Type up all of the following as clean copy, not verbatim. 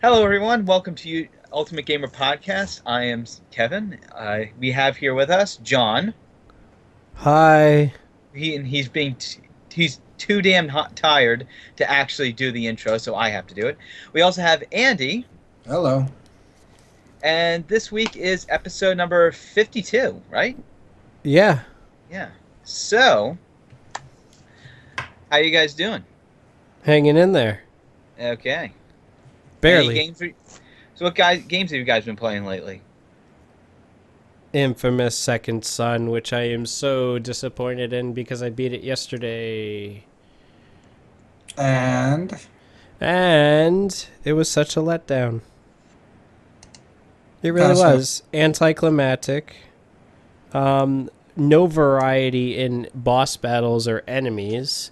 Hello, everyone. Welcome to Ultimate Gamer Podcast. I am Kevin. We have here with us John. Hi. He's too damn tired to actually do the intro, so I have to do it. We also have Andy, Hello. and this week is episode number 52, right? Yeah, Yeah. So, how you guys doing? hanging in there. Okay. Any Barely. games? So, games have you guys been playing lately? Infamous Second Son, which I am so disappointed in because I beat it yesterday. And And it was such a letdown. It really how so? was. Anticlimactic. No variety in boss battles or enemies.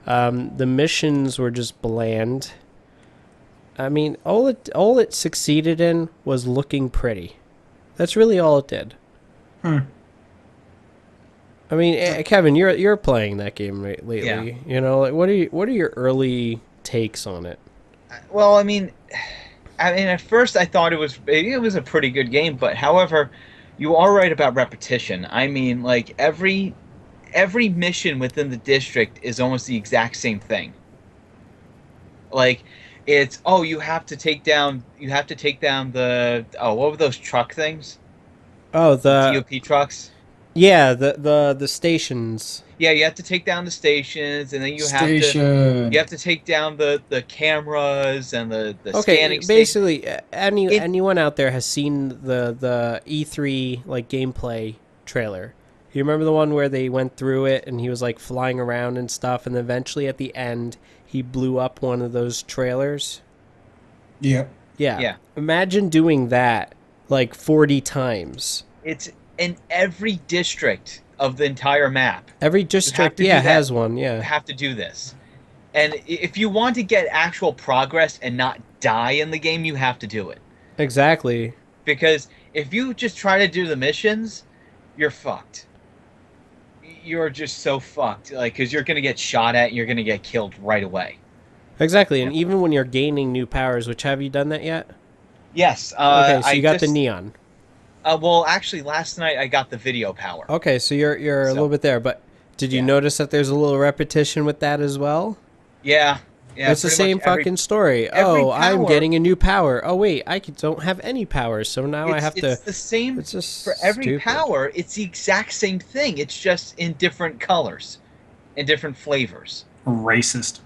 The missions were just bland. I mean, all it succeeded in was looking pretty. That's really all it did. Hmm. I mean, Kevin, you're playing that game lately. Yeah. You know, like what are your early takes on it? Well, I mean, at first I thought it was a pretty good game, but however, you are right about repetition. I mean, like every mission within the district is almost the exact same thing. Like it's you have to take down what were those truck things? Oh, The the GOP trucks. yeah, the stations. Yeah, you have to take down the stations, and then you have to Station. take down the cameras and the Okay, scanning station. basically, It anyone out there has seen the E3 like gameplay trailer. You remember the one where they went through it and he was like flying around and stuff, and eventually at the end he blew up one of those trailers. Yep. Yeah, yeah. imagine doing that like 40 times. It's in every district of the entire map. Every You have district, to yeah, do that. has one. You Yeah, have to do this. And if you want to get actual progress and not die in the game, you have to do it. exactly. Because if you just try to do the missions, you're fucked. You're just so fucked. Like, because you're going to get shot at and you're going to get killed right away. Exactly, Yeah. and even when you're gaining new powers, which have you done that yet? Yes, Okay, so I you got the just. neon. Well, actually, last night I got the video power. Okay, so you're a little So, bit there, but did you yeah. notice that there's a little repetition with that as well? Yeah. Yeah, It's the pretty much same fucking story. every Oh, I'm power. getting a new power. Oh wait, don't have any powers, so now I It's have to. it's the same It's for just every stupid. power. It's the exact same thing. It's just in different colors, in different flavors. Racist.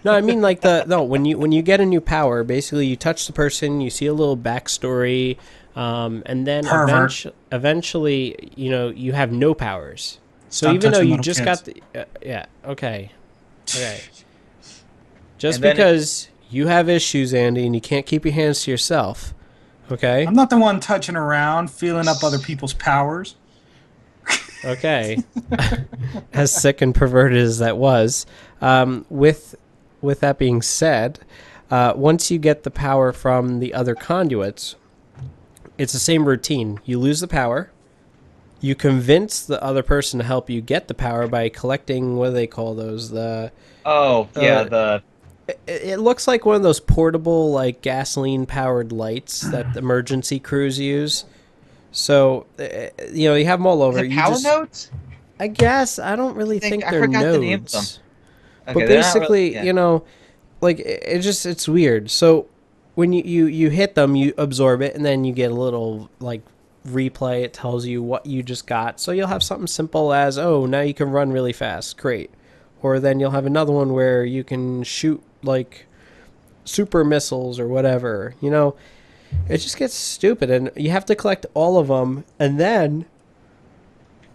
No, I mean like the no when you get a new power, basically you touch the person, you see a little backstory, and then Pervert. eventually you have no powers. So Stop even though touching you little just kids. got the yeah okay, just And then it, because you have issues, Andy, and you can't keep your hands to yourself, okay, I'm not the one touching around, feeling up other people's powers. okay, as sick and perverted as that was, with that being said, once you get the power from the other conduits, it's the same routine. You lose the power. You convince the other person to help you get the power by collecting, what do they call those? oh yeah, Uh, the it looks like one of those portable, like gasoline powered lights that emergency crews use. So, you have them all is over. it You power just, nodes? I guess, I don't really think I they're forgot the name of them. nodes. But Okay, they're not really. basically, Yeah, like it's weird. So when you hit them, you absorb it, and then you get a little like replay. It tells you what you just got. So you'll have something simple as, oh, now you can run really fast. Great. Or then you'll have another one where you can shoot like super missiles or whatever. It just gets stupid, and you have to collect all of them, and then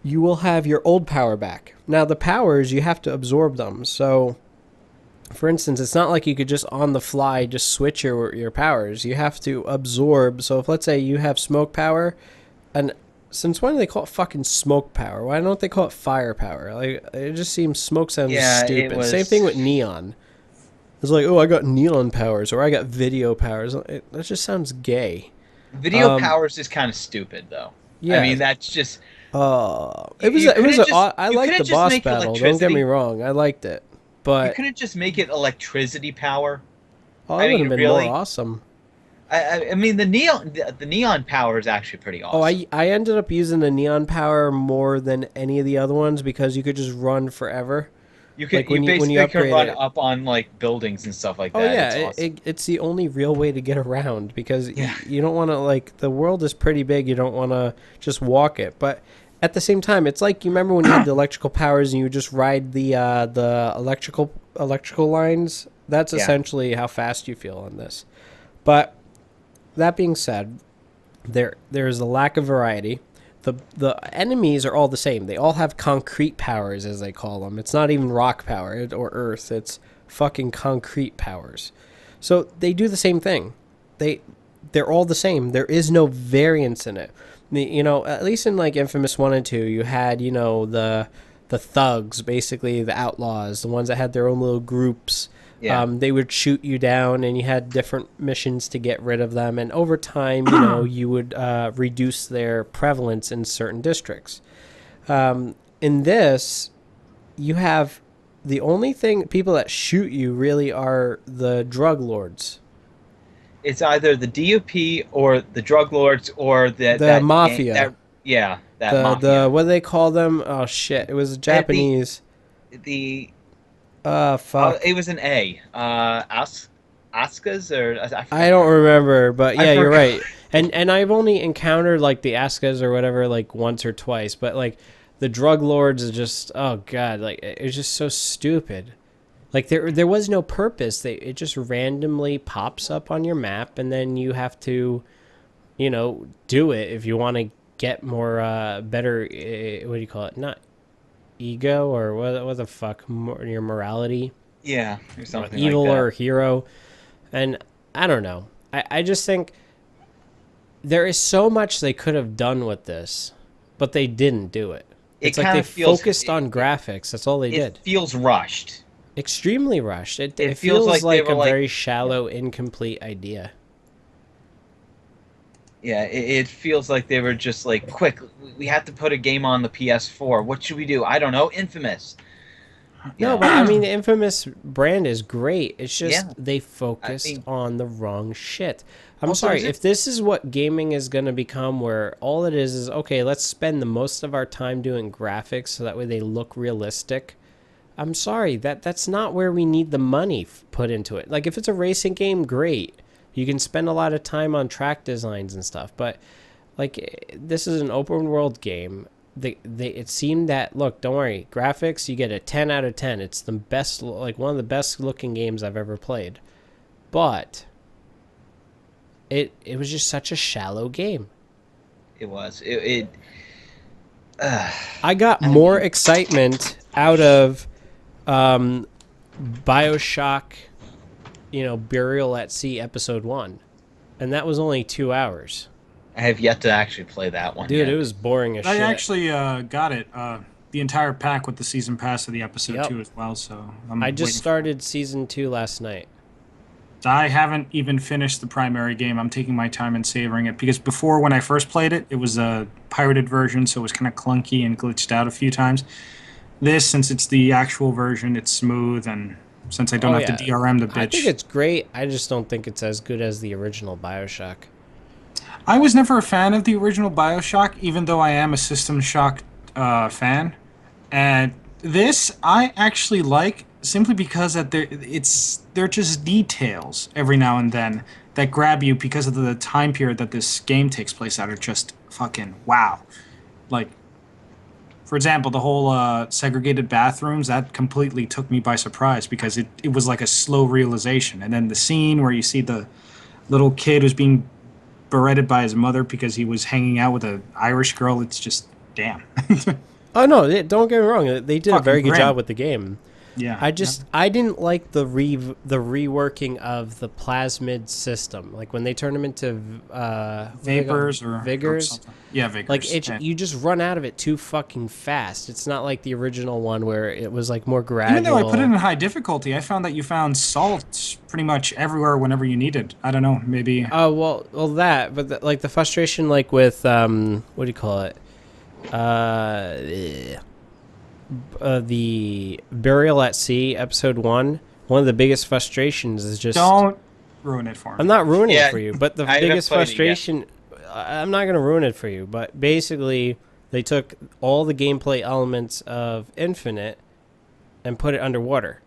you will have your old power back. Now the powers, you have to absorb them. So for instance, it's not like you could just on the fly just switch your powers. You have to absorb. So if let's say you have smoke power, and since when do they call it fucking smoke power? Why don't they call it fire power? Like it just seems smoke sounds yeah, it stupid. Same thing was with neon. It's like, oh, I got neon powers or I got video powers. That just sounds gay. video Um, powers is kind of stupid though. I yeah. mean, that's just It was you it was couldn't just I you liked couldn't the just boss make battle. Don't get me electricity. wrong, I liked it, You but couldn't just make it electricity power. Oh, I that would have mean, been more really. awesome. I mean, the neon power is actually pretty Oh, awesome. I ended up using the neon power more than any of the other ones because you could just run forever. Like You when you basically can upgrade run it. up on like buildings and stuff like Oh that. yeah, It's awesome. it's the only real way to get around because Yeah. you don't want to like the world is pretty big. You don't want to just walk it, but at the same time, it's like you remember when you had the electrical powers and you would just ride the electrical lines. That's Yeah. essentially how fast you feel on this. But that being said, there's a lack of variety. The enemies are all the same. They all have concrete powers, as they call them. It's not even rock power or earth. It's fucking concrete powers. So they do the same thing. They they're all the same. There is no variance in it. You know, at least in like Infamous 1 and 2, you had, you know, the thugs, basically the outlaws, the ones that had their own little groups. Yeah. They would shoot you down, and you had different missions to get rid of them. And over time, you know, you would reduce their prevalence in certain districts. In this, you have the only thing people that shoot you really are the drug lords, It's either the DUP or the drug lords or the that gang mafia, that yeah, that the mafia. what do they call them? Oh shit! It was And Japanese. the Fuck. it was an A. Askas or I I don't forgot. remember, but I yeah, you're forgot. right. And I've only encountered like the Askas or whatever like once or twice, but like the drug lords is just oh god, like it's just so stupid. Like there was no purpose. It just randomly pops up on your map, and then you have to, you know, do it if you want to get more better. What do you call it? Not ego or what the fuck? More, your morality, Yeah, or or something like evil that. or hero, and I don't know. I just think there is so much they could have done with this, but they didn't do it. It It's like kind they of feels focused on graphics. That's all they it did. feels rushed. Extremely rushed. It It feels feels like they like were a like, very yeah, shallow, incomplete idea. yeah, it feels like they were just like, quick, we have to put a game on the PS4. What should we do? I don't know. Infamous. You No, know. but I mean, the Infamous brand is great. It's just Yeah. they I focused mean, on the wrong shit. I'm also sorry, is it if this is what gaming is going to become, where all it is okay, let's spend the most of our time doing graphics so that way they look realistic. I'm sorry, that's not where we need the money put into it. Like if it's a racing game, great. You can spend a lot of time on track designs and stuff, but like this is an open world game. They it seemed that look, don't worry, graphics you get a 10 out of 10. It's the best, like one of the best looking games I've ever played. But it was just such a shallow game. it was it uh, I got I more mean, excitement out of um BioShock, you know, Burial at Sea episode 1, and that was only 2 hours. I have yet to actually play that one Dude, it yet. was boring as I shit. actually got it, the entire pack with the season pass of the episode Yep. 2 as well, so I I'm just waiting for it. started season 2 last night. I haven't even finished the primary game. I'm taking my time and savoring it because before, when I first played it, it was a pirated version, so it was kind of clunky and glitched out a few times. This, since it's the actual version, it's smooth, and since I don't Oh have to yeah, DRM the I think bitch, it's great. I just don't think it's as good as the original BioShock. I was never a fan of the original Bioshock, even though I am a System Shock fan. And this I actually like simply because that they're just details every now and then that grab you because of the time period that this game takes place at are just fucking wow. Like for example, the whole segregated bathrooms that completely took me by surprise because it was like a slow realization, and then the scene where you see the little kid who's being beretted by his mother because he was hanging out with an Irish girl. It's just damn, Oh no, don't get me wrong. They did a fucking very good grim. job with the game. Yeah. I didn't like the reworking of the plasmid system. Like when they turn them into what do they call them? Vapors or Vigors. something. Yeah, Like vigors. it, Yeah. you just run out of it too fucking fast. It's not like the original one where it was like more Even though I put it in gradual. high difficulty, I found that you found salt pretty much everywhere whenever you needed. I don't know, maybe. Oh well that, but like the frustration, like with what do you call it? Uh, the Burial at Sea episode 1. One of the biggest frustrations is just Don't ruin it for I'm me. not ruining it Yeah, for you, but the I haven't biggest played it yet. frustration, I'm not going to ruin it for you, but basically they took all the gameplay elements of Infinite and put it underwater.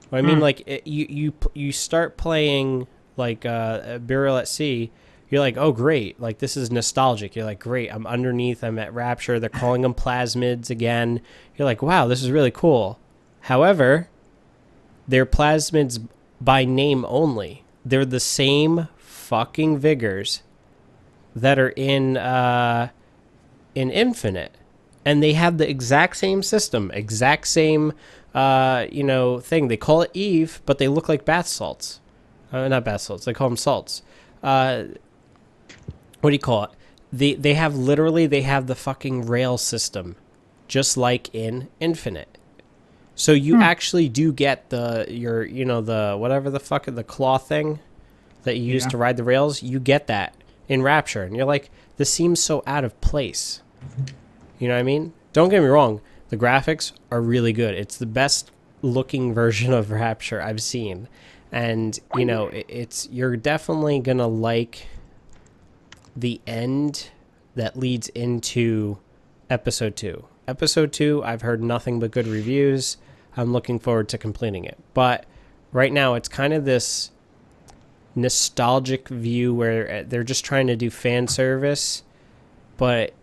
What I mean, Hmm. like you start playing like Burial at Sea. You're like, oh great, like this is nostalgic. You're like, great, I'm underneath. I'm at Rapture. They're calling them plasmids again. You're like, wow, this is really cool. However, they're plasmids by name only. They're the same fucking vigors that are in Infinite, and they have the exact same system, exact same thing. They call it Eve, but they look like bath salts. Not bath salts. They call them salts. Uh, what do you call it? They have literally they have the fucking rail system, just like in Infinite. So you Hmm. actually do get the whatever the fuck the claw thing that you use Yeah. to ride the rails. You get that in Rapture, and you're like, this seems so out of place. You know what I mean? Don't get me wrong. The graphics are really good. It's the best looking version of Rapture I've seen. And, it's you're definitely going to like the end that leads into episode 2. Episode 2, I've heard nothing but good reviews. I'm looking forward to completing it. But right now it's kind of this nostalgic view where they're just trying to do fan service, but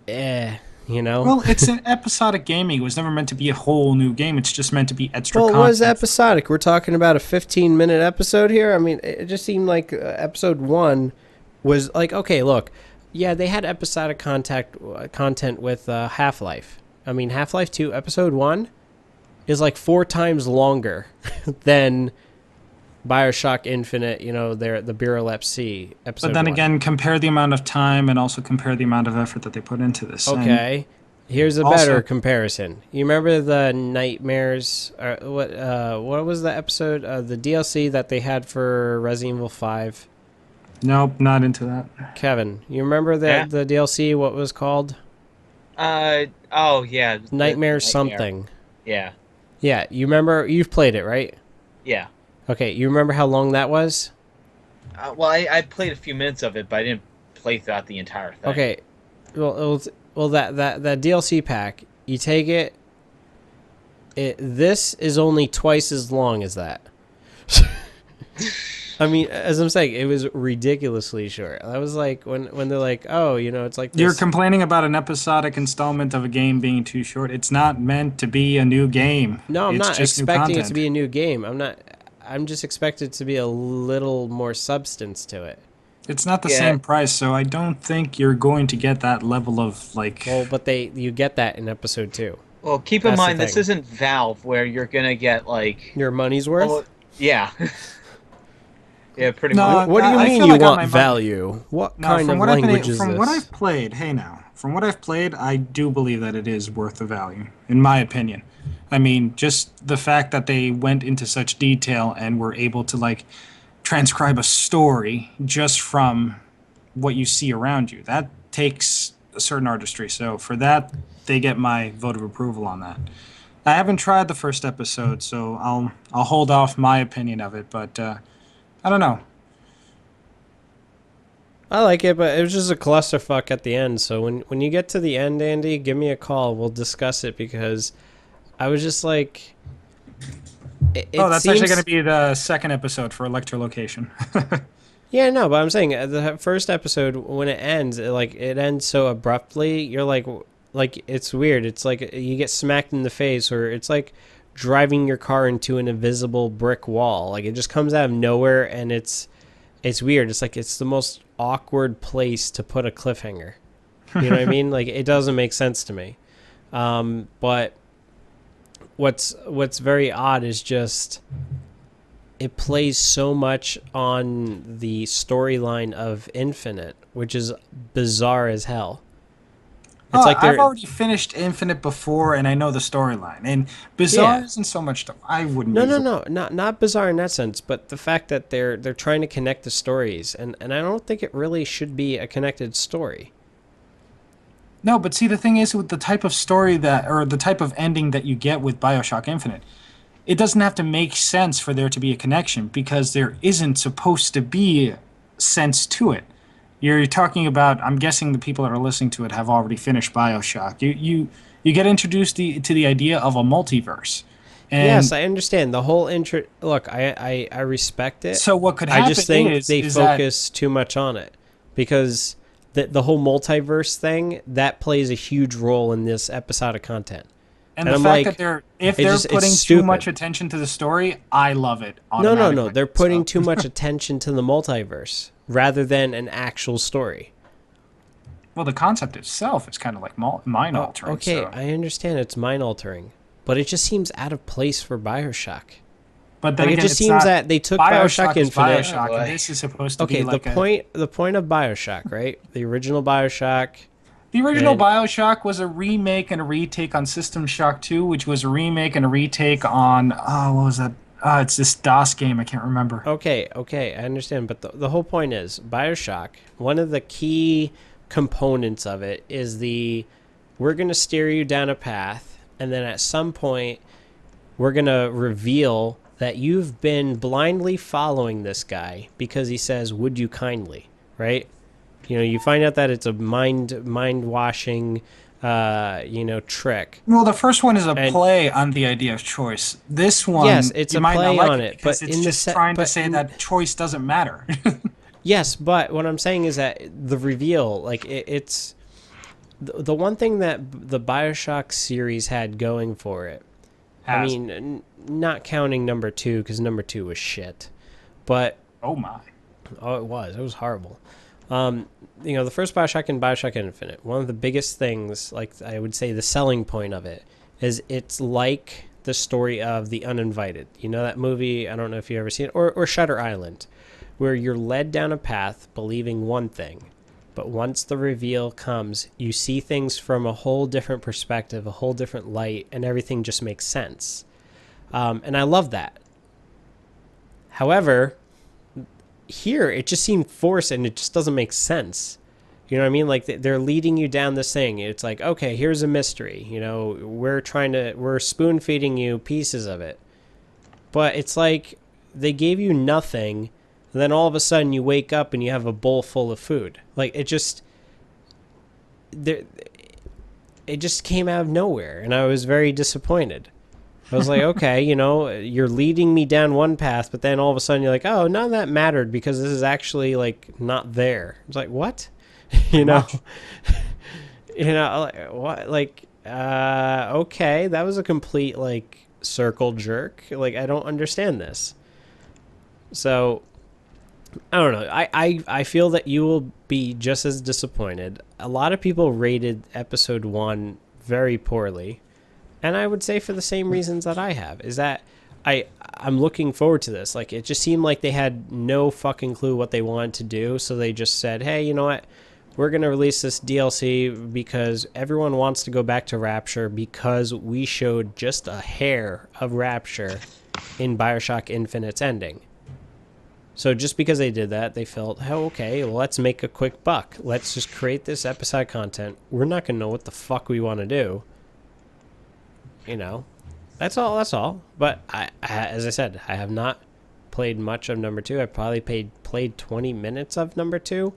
you know. Well, it's an episodic gaming. It was never meant to be a whole new game. It's just meant to be extra Well, it was content. episodic. We're talking about a 15-minute episode here. I mean, it just seemed like episode 1 was like, okay, look, yeah, they had episodic content with Half-Life. I mean, Half-Life 2 episode 1 is like 4 times longer than BioShock Infinite, the Bureau C But episode then 1. again, compare the amount of time and also compare the amount of effort that they put into this. And Okay. Here's a better also, comparison. You remember the nightmares? What was the episode? The DLC that they had for Resident Evil 5. nope, not into that. Kevin, you remember Yeah. the DLC? What was called? Oh yeah, the Nightmares nightmare. something. Yeah, Yeah, you remember? You've played it, right? yeah. Okay, you remember how long that was? Well, I played a few minutes of it, but I didn't play throughout the entire thing. Okay, well that DLC pack, you take it. This is only twice as long as that. I mean, as I'm saying, it was ridiculously short. I was like, when they're like, oh, it's like You're this. complaining about an episodic installment of a game being too short. It's not meant to be a new game. No, I'm It's not just new expecting it to content. be a new game. I'm not. I'm just expected to be a little more substance to it. It's not the Yeah. same price, so I don't think you're going to get that level of like. Well, but you get that in episode 2. Well, keep in That's the mind this thing. isn't Valve where you're gonna get like, Your money's worth. oh, yeah, yeah, pretty No, much. What do you I mean feel you like I got want my money. value? What No, kind from of what language is from this? what I've played, hey now, from what I've played, I do believe that it is worth the value, in my opinion. I mean, just the fact that they went into such detail and were able to like transcribe a story just from what you see around you. That takes a certain artistry. So for that, they get my vote of approval on that. I haven't tried the first episode, so I'll hold off my opinion of it. But I don't know. I like it, but it was just a clusterfuck at the end. So when you get to the end, Andy, give me a call. We'll discuss it because I was just like, it That's seems, actually going to be the second episode for Electrolocation. Yeah, no, but I'm saying the first episode when it ends, it ends so abruptly. You're like it's weird. It's like you get smacked in the face, or it's like driving your car into an invisible brick wall. Like it just comes out of nowhere, and it's weird. It's like it's the most awkward place to put a cliffhanger. You know what I mean? Like it doesn't make sense to me. But what's very odd is just it plays so much on the storyline of Infinite, which is bizarre as hell. It's like I've they're already finished Infinite before, and I know the storyline. And Bizarre Yeah. isn't so much. I wouldn't. no, use no, the- no, not bizarre in that sense, but the fact that they're trying to connect the stories, and I don't think it really should be a connected story. No, but see, the thing is, with the type of story that, or the type of ending that you get with Bioshock Infinite, it doesn't have to make sense for there to be a connection because there isn't supposed to be sense to it. You're talking about. I'm guessing the people that are listening to it have already finished BioShock. You get introduced to the idea of a multiverse, Yes, and I understand the whole intro. Look, I respect it. so what could I happen just think they is that focus too much on it because the whole multiverse thing that plays a huge role in this episodic content. and And the I'm fact that like, they're if it they're just it's putting too much stupid. attention to the story, I love it No, no, no. automatically. They're putting So too much attention to the multiverse rather than an actual story. well, the concept itself is kind of like mind Oh, altering. okay, So, I understand it's mind altering, but it just seems out of place for BioShock. but then Like it again, just it's seems not. that they took BioShock BioShock is Infinite. Oh BioShock, and boy. this is supposed to be Okay, like a. the point of BioShock, right? The original BioShock, The original and BioShock was a remake and a retake on System Shock 2, which was a remake and a retake on what was that? It's this DOS game. I can't remember. okay, okay, I understand, but the whole point is BioShock. One of the key components of it is we're gonna steer you down a path, and then at some point we're gonna reveal that you've been blindly following this guy because he says, "Would you kindly?" Right? You know, you find out that it's a mind washing, trick. Well, the first one is a And play on the idea of choice. This yes, one, it's you a might not play like on it it, because but it's in the just set, trying to but say that choice doesn't matter. yes, but what I'm saying is that the reveal, like it's the one thing that the BioShock series had going for it. I Has. mean, not counting number two because number two was shit, but Oh my. oh, it was horrible. The first Bioshock and Bioshock Infinite, one of the biggest things, like I would say the selling point of it, is it's like the story of The Uninvited. You know that movie? I don't know if you've ever seen it, or Shutter Island, where you're led down a path believing one thing, but once the reveal comes, you see things from a whole different perspective, a whole different light, and everything just makes sense. And I love that. However, here it just seemed forced and it just doesn't make sense. You know what I mean? Like they're leading you down this thing. It's like, okay, here's a mystery. You know, we're spoon feeding you pieces of it. But it's like they gave you nothing, and then all of a sudden you wake up and you have a bowl full of food. Like there, it just came out of nowhere, and I was very disappointed. I was like, okay, you're leading me down one path, but then all of a sudden you're like, oh, none of that mattered because this is actually like not there. It's like, what? you know, Much. like, what? Like, okay, that was a complete like circle jerk. Like, I don't understand this. So, I don't know. I feel that you will be just as disappointed. A lot of people rated episode one very poorly. And I would say for the same reasons that I have, is that I'm looking forward to this. Like, it just seemed like they had no fucking clue what they wanted to do, so they just said, hey, you know what? We're going to release this DLC because everyone wants to go back to Rapture because we showed just a hair of Rapture in Bioshock Infinite's ending. So just because they did that, they felt, oh, okay, well, let's make a quick buck. Let's just create this episode content. We're not going to know what the fuck we want to do. That's all. But as I said, I have not played much of number two. I probably played 20 minutes of number two.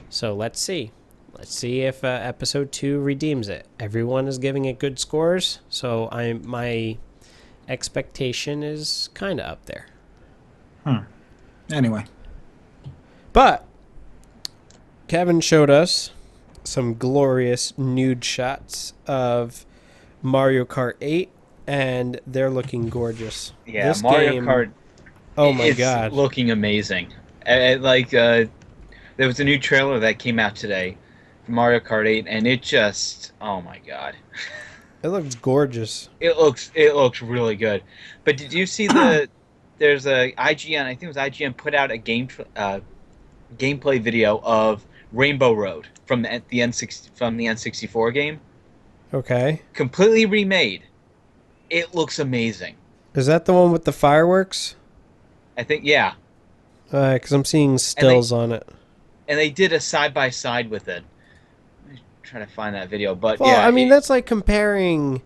So let's see if episode 2 redeems it. Everyone is giving it good scores, so my expectation is kind of up there. Anyway, But Kevin showed us some glorious nude shots of Mario Kart 8, and they're looking gorgeous. Yeah, This Mario game, Kart. oh my It's god. looking amazing. There was a new trailer that came out today for Mario Kart 8, and it just, oh my god, It looks gorgeous. it looks really good. But did you see there's a IGN, I think it was IGN, put out a gameplay video of Rainbow Road from the N64 game, Okay. completely remade. It looks amazing. Is that the one with the fireworks? I think, yeah. Because I'm seeing stills on it. And they did a side by side with it. I'm trying to find that video, but Well, yeah, I mean, that's like comparing,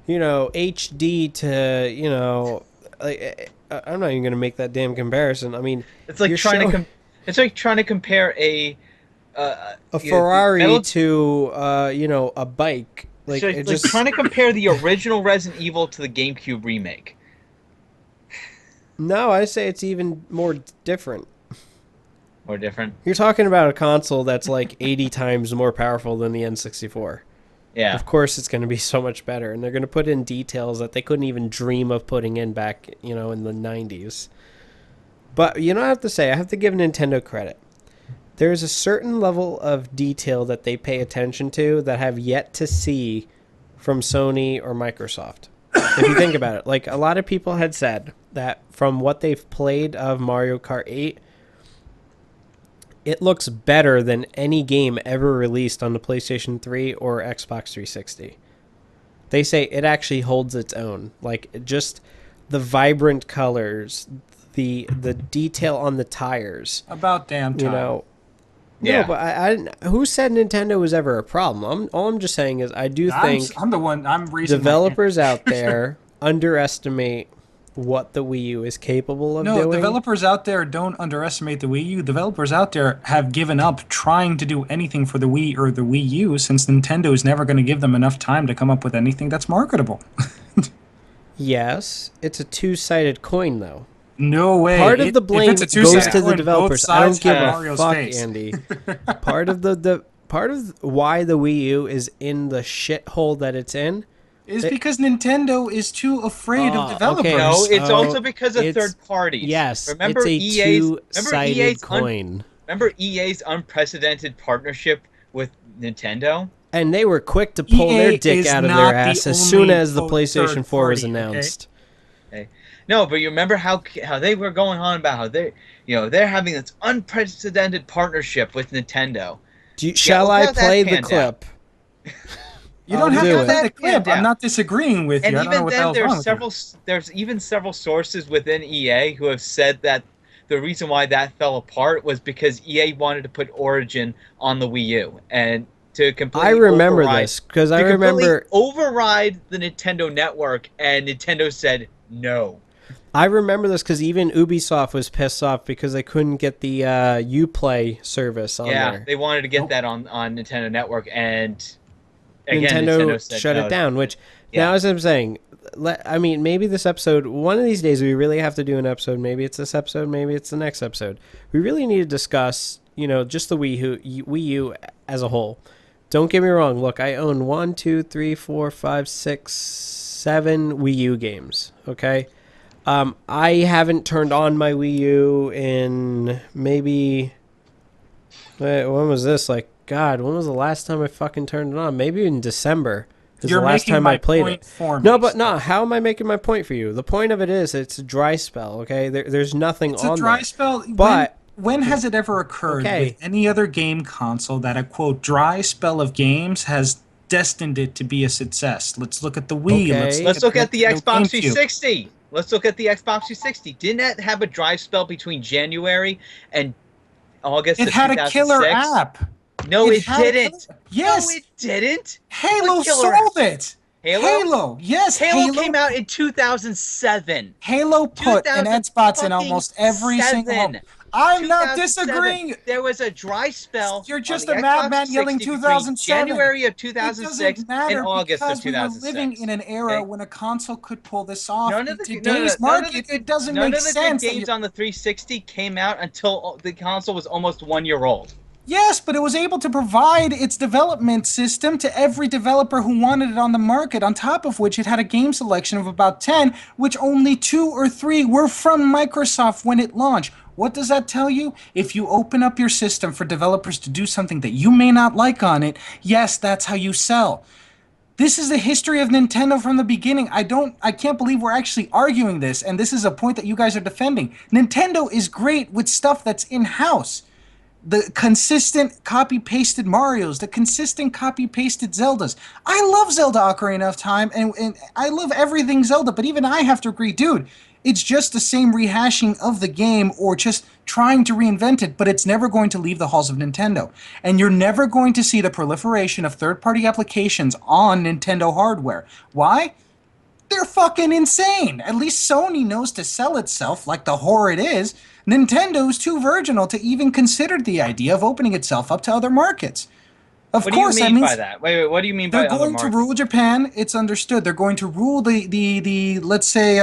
HD to, I'm not even gonna make that damn comparison. I mean, It's like you're trying to showing it's like trying to compare a the Ferrari Metal. to a bike. It's Like it like just trying to compare the original Resident Evil to the GameCube remake. no. I say it's even more different. Or different. You're talking about a console that's like 80 times more powerful than the N64. Yeah. Of course, it's going to be so much better, and they're going to put in details that they couldn't even dream of putting in back, in the 90s. But I have to say, I have to give Nintendo credit. There is a certain level of detail that they pay attention to that I have yet to see from Sony or Microsoft. If you think about it, like a lot of people had said that from what they've played of Mario Kart 8, it looks better than any game ever released on the PlayStation 3 or Xbox 360. They say it actually holds its own. Like just the vibrant colors, the detail on the tires, About damn you time. know. No, Yeah. but I didn't, who said Nintendo was ever a problem? All I'm just saying is I do think I'm the one. I'm raising my hand. developers out there underestimate what the Wii U is capable of No, doing. developers out there don't underestimate the Wii U. Developers out there have given up trying to do anything for the Wii or the Wii U since Nintendo is never going to give them enough time to come up with anything that's marketable. Yes, it's a two-sided coin though. No way. Part of the If it's blame a goes two-sided to the coin, both developers. I don't sides give have a Mario's fuck, face. Andy. Part of the part of why the Wii U is in the shithole that it's in. Is because Nintendo is too afraid of Okay. No, developers. it's Oh, also because of it's third parties. yes, it's a two-sided coin, Remember EA's unprecedented partnership with Nintendo? and they were quick to pull their EA dick is out of not their the ass as soon only, as the quote, PlayStation third 4 was party, okay? announced. Okay. No, but you remember how they were going on about how they're having this unprecedented partnership with Nintendo. Yeah, Shall look I how that play the panned out. clip? You I'll don't have do to it. play the That clip. panned I'm out. not disagreeing with And you. I don't know even what the then, hell's wrong with you. there's even several sources within EA who have said that the reason why that fell apart was because EA wanted to put Origin on the Wii U and to I completely remember override this because I to completely remember override the Nintendo network, and Nintendo said no. this because even Ubisoft was pissed off because they couldn't get the UPlay service on Yeah, there. they wanted to get Nope. that on Nintendo network, and again, Nintendo Nintendo said shut it no. down. Which now, Yeah, as I'm saying, I mean, maybe this episode, one of these days, we really have to do an episode. Maybe it's this episode, maybe it's the next episode. We really need to discuss, just the Wii U as a whole. Don't get me wrong. Look, I own 1, 2, 3, 4, 5, 6, 7 Wii U games. Okay. I haven't turned on my Wii U in maybe. When was this? Like, God, when was the last time I fucking turned it on? Maybe in December is the You're last making time my I played point it. for me. No, but no. How am I making my point for you? The point of it is it's a dry spell. Okay, there's nothing It's a on dry there. spell. But When has it ever occurred with okay, any other game console that a quote dry spell of games has destined it to be a success? Let's look at the Wii. Let's look okay. let's at the look at the Nintendo Xbox GameCube. 360. Let's look at the Xbox 360. Didn't that have a dry spell between January and August It of had a killer 2006? app. No, it Had a killer. didn't. No, Yes, it didn't. Halo What killer app? sold it. Halo? Yes, Halo came out in 2007. Halo put an 2000 Xbox in fucking almost every single home. 7. I'm not 2007. disagreeing. There was a dry spell You're on just the a Xbox madman yelling 360 between 2007. January of It 2006 doesn't and matter August of because we were living 2006. in an era Okay? when a console could pull this off. None of In the today's market, it doesn't none make of the good sense that you. games on the 360 came out until the console was almost 1 year old. Yes, but it was able to provide its development system to every developer who wanted it on the market, on top of which it had a game selection of about 10, which only 2 or 3 were from Microsoft when it launched. What does that tell you? If you open up your system for developers to do something that you may not like on it, yes, that's how you sell. This is the history of Nintendo from the beginning. I can't believe we're actually arguing this, and this is a point that you guys are defending. Nintendo is great with stuff that's in-house. The consistent copy pasted Marios, the consistent copy pasted Zeldas. I love Zelda Ocarina of Time, and I love everything Zelda, but even I have to agree, dude, it's just the same rehashing of the game or just trying to reinvent it, but it's never going to leave the halls of Nintendo. And you're never going to see the proliferation of third party applications on Nintendo hardware. Why? They're fucking insane. At least Sony knows to sell itself like the whore it is. Nintendo's too virginal to even consider the idea of opening itself up to other markets. Of What do you course, that mean by means that? Wait, what do you mean they're by other going to rule markets? Japan. It's understood. They're going to rule the let's say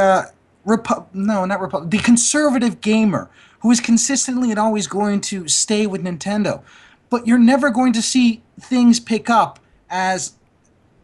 no, not Republic, the conservative gamer who is consistently and always going to stay with Nintendo. But you're never going to see things pick up as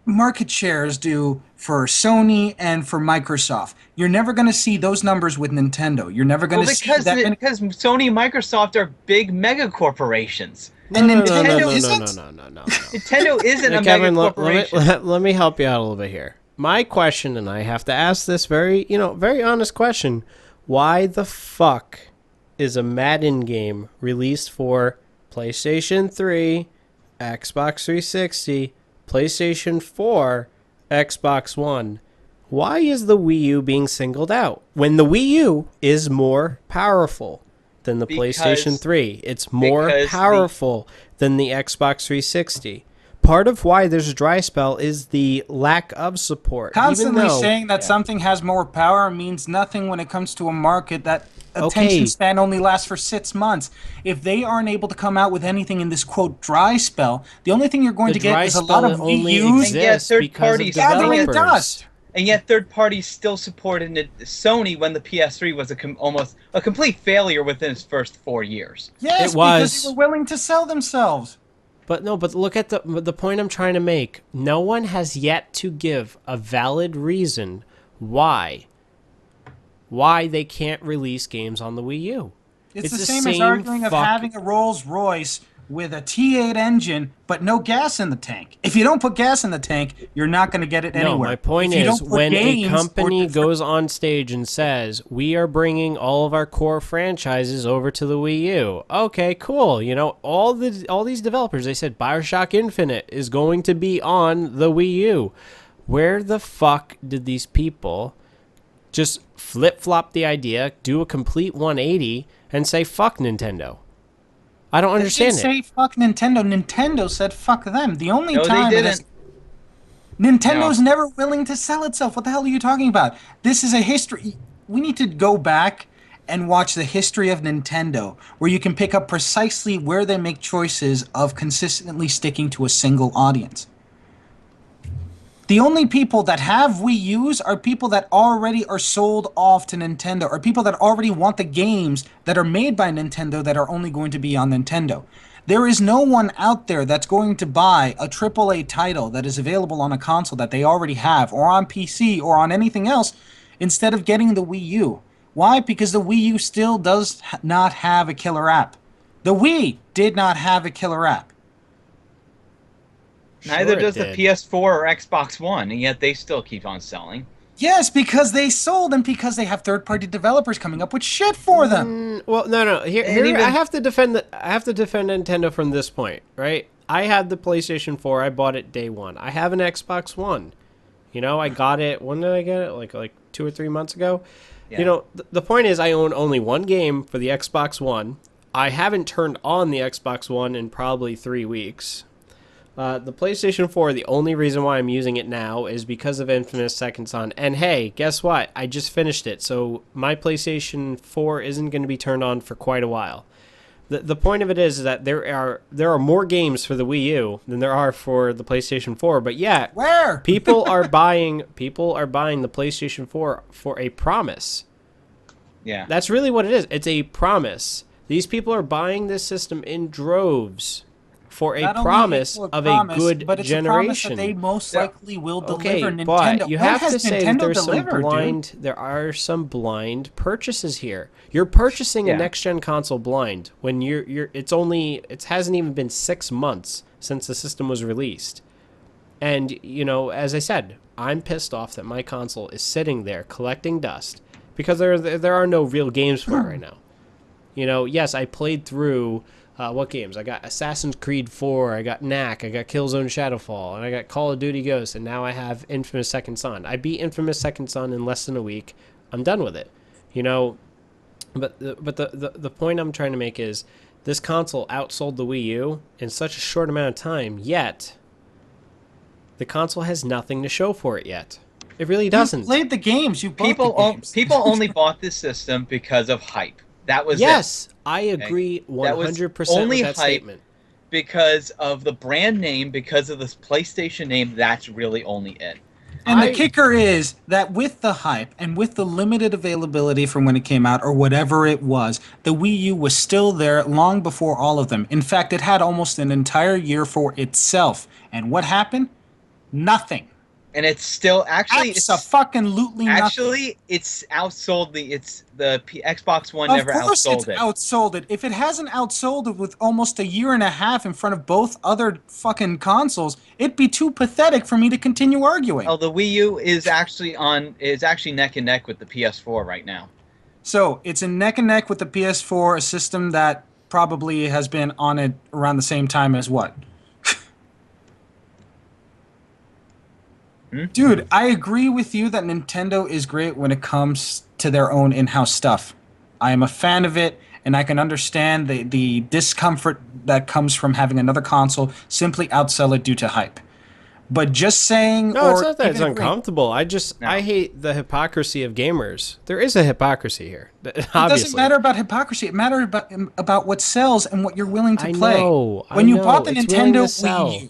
market shares do for Sony and for Microsoft. You're never going to see those numbers with Nintendo. You're never going Well, to see that many. because Sony and Microsoft are big mega corporations. No, And no, no, no, Nintendo Nintendo no, no, no, isn't. no, no, no, no. Nintendo isn't a mega Kevin, let me corporation. let me help you out a little bit here. My question, and I have to ask this very, very honest question: why the fuck is a Madden game released for PlayStation 3, Xbox 360, PlayStation 4, Xbox One? Why is the Wii U being singled out when the Wii U is more powerful than the PlayStation Because 3? It's more because the powerful than the Xbox 360. Part of why there's a dry spell is the lack of support. Even Constantly though, saying that yeah. something has more power means nothing when it comes to a market that attention okay, span only lasts for 6 months. If they aren't able to come out with anything in this quote dry spell, the only thing you're going the to get dry is a lot of spell Wii only U's and yet exists because of gathering developers. dust. third parties still supported Sony when the PS3 was almost a complete failure within its first 4 years. Yes, It because they were was. willing to sell themselves. But no, but look at the point I'm trying to make. No one has yet to give a valid reason why they can't release games on the Wii U. It's the same as arguing of having a Rolls Royce with a T8 engine but no gas in the tank. If you don't put gas in the tank, you're not going to get it No, anywhere. my point If you is don't put when a games or company goes on stage and says, "We are bringing all of our core franchises over to the Wii U." Okay, cool. All these developers, they said BioShock Infinite is going to be on the Wii U. Where the fuck did these people just flip-flop the idea, do a complete 180 and say fuck Nintendo? I don't they didn't understand it. say fuck Nintendo. Nintendo said fuck them. The only No, they time it has didn't. No. Nintendo's never willing to sell itself. What the hell are you talking about? This is a history. We need to go back and watch the history of Nintendo, where you can pick up precisely where they make choices of consistently sticking to a single audience. The only people that have Wii U's are people that already are sold off to Nintendo, or people that already want the games that are made by Nintendo that are only going to be on Nintendo. There is no one out there that's going to buy a AAA title that is available on a console that they already have, or on PC, or on anything else, instead of getting the Wii U. Why? Because the Wii U still does not have a killer app. The Wii did not have a killer app. Neither Sure it does the did. PS4 or Xbox One, and yet they still keep on selling. Yes, because they sold and because they have third-party developers coming up with shit for them. Well, no. And Here I even have to defend Nintendo from this point, right? I had the PlayStation 4. I bought it day one. I have an Xbox One. I got it. When did I get it? Like 2 or 3 months ago. yeah. The point is, I own only one game for the Xbox One. I haven't turned on the Xbox One in probably 3 weeks. The PlayStation 4, the only reason why I'm using it now is because of Infamous Second Son. And hey, guess what? I just finished it, so my PlayStation 4 isn't going to be turned on for quite a while. The point of it is that there are more games for the Wii U than there are for the PlayStation 4, but yet Where? people are buying the PlayStation 4 for a promise. Yeah. That's really what it is. It's a promise. These people are buying this system in droves for a Not only promise for of promise, a good but it's a promise generation. that they most Yeah. likely will Okay, deliver. but Nintendo. you When have has to say that Nintendo delivered, dude? there are some blind purchases here. You're purchasing a Yeah. next gen console blind when it hasn't even been 6 months since the system was released. And as I said, I'm pissed off that my console is sitting there collecting dust because there are no real games for it right now. Yes, I played through what games? I got Assassin's Creed 4, I got Knack, I got Killzone Shadowfall, and I got Call of Duty Ghosts, and now I have Infamous Second Son. I beat Infamous Second Son in less than a week. I'm done with it. But the point I'm trying to make is this console outsold the Wii U in such a short amount of time, yet the console has nothing to show for it yet. It really You've doesn't. played the games. You've bought the games. People only bought this system because of hype. That was it. Yes, I Okay? agree That was 100% with only that hype statement. because of the brand name, because of the PlayStation name. That's really only it. And the I kicker is that with the hype and with the limited availability from when it came out or whatever it was, the Wii U was still there long before all of them. In fact, it had almost an entire year for itself. And what happened? Nothing. And it's still Absolutely nothing. it's outsold the Xbox One Of never course it's outsold it. outsold it. If it hasn't outsold it with almost a year and a half in front of both other fucking consoles, it'd be too pathetic for me to continue arguing. Oh, the Wii U is actually neck and neck with the PS4 right now. So it's a neck and neck with the PS4, a system that probably has been on it around the same time as what? Hmm? Dude, I agree with you that Nintendo is great when it comes to their own in-house stuff. I am a fan of it, and I can understand the discomfort that comes from having another console simply outsell it due to hype. But just saying, No, it's or not that it's even agreeing, uncomfortable. I No. hate the hypocrisy of gamers. There is a hypocrisy here. it Obviously. doesn't matter about hypocrisy. It matters about what sells and what you're willing to I play. know. When you bought the It's willing Nintendo to sell. Wii U,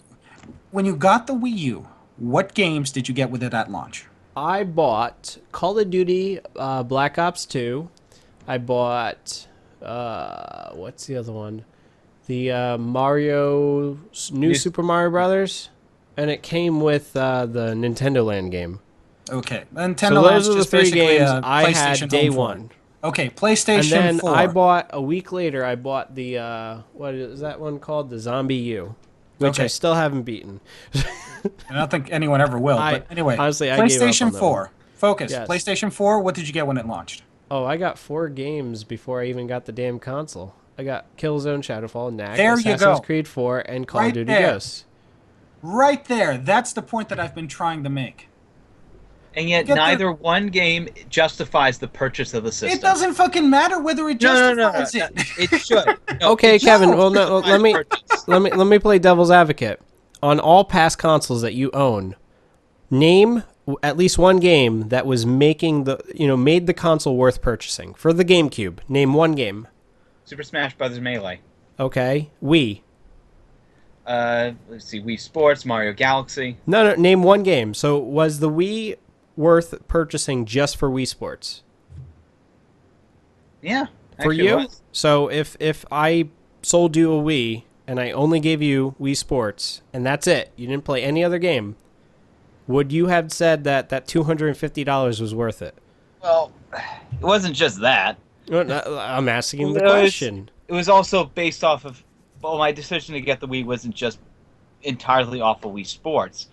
when you got the Wii U, what games did you get with it at launch? I bought Call of Duty Black Ops 2. I bought what's the other one? The Mario New Super Mario Brothers, and it came with the Nintendo Land game. Okay, So Nintendo those Land's are the just three basically games a I had PlayStation day home one. form. Okay, And PlayStation then 4. I bought a week later. I bought the what is that one called? The Zombie U, which I Okay. still haven't beaten. I don't think anyone ever will. But anyway, honestly, I gave up PlayStation on that 4. one. Focus. Yes. PlayStation 4. What did you get when it launched? Oh, I got 4 games before I even got the damn console. I got Killzone, Shadowfall, Knack, There you Assassin's go. Creed 4, and Call Right of Duty there. Ghosts. Right there. That's the point that I've been trying to make. And yet Get the- neither one game justifies the purchase of the system. It doesn't fucking matter whether it No, justifies no. it. It should. No, Okay, it should Kevin. Well, no, justify let me purchase. let me play devil's advocate. On all past consoles that you own, name at least one game that was making made the console worth purchasing. For the GameCube, name one game. Super Smash Brothers Melee. Okay, Wii. Let's see, Wii Sports, Mario Galaxy. No, name one game. So was the Wii worth purchasing just for Wii Sports? Yeah, For actually it you? was. So if I sold you a Wii and I only gave you Wii Sports and that's it, you didn't play any other game, would you have said that $250 was worth it? Well, it wasn't just that. I'm asking the No, question. It was also based off of. Well, my decision to get the Wii wasn't just entirely off of Wii Sports.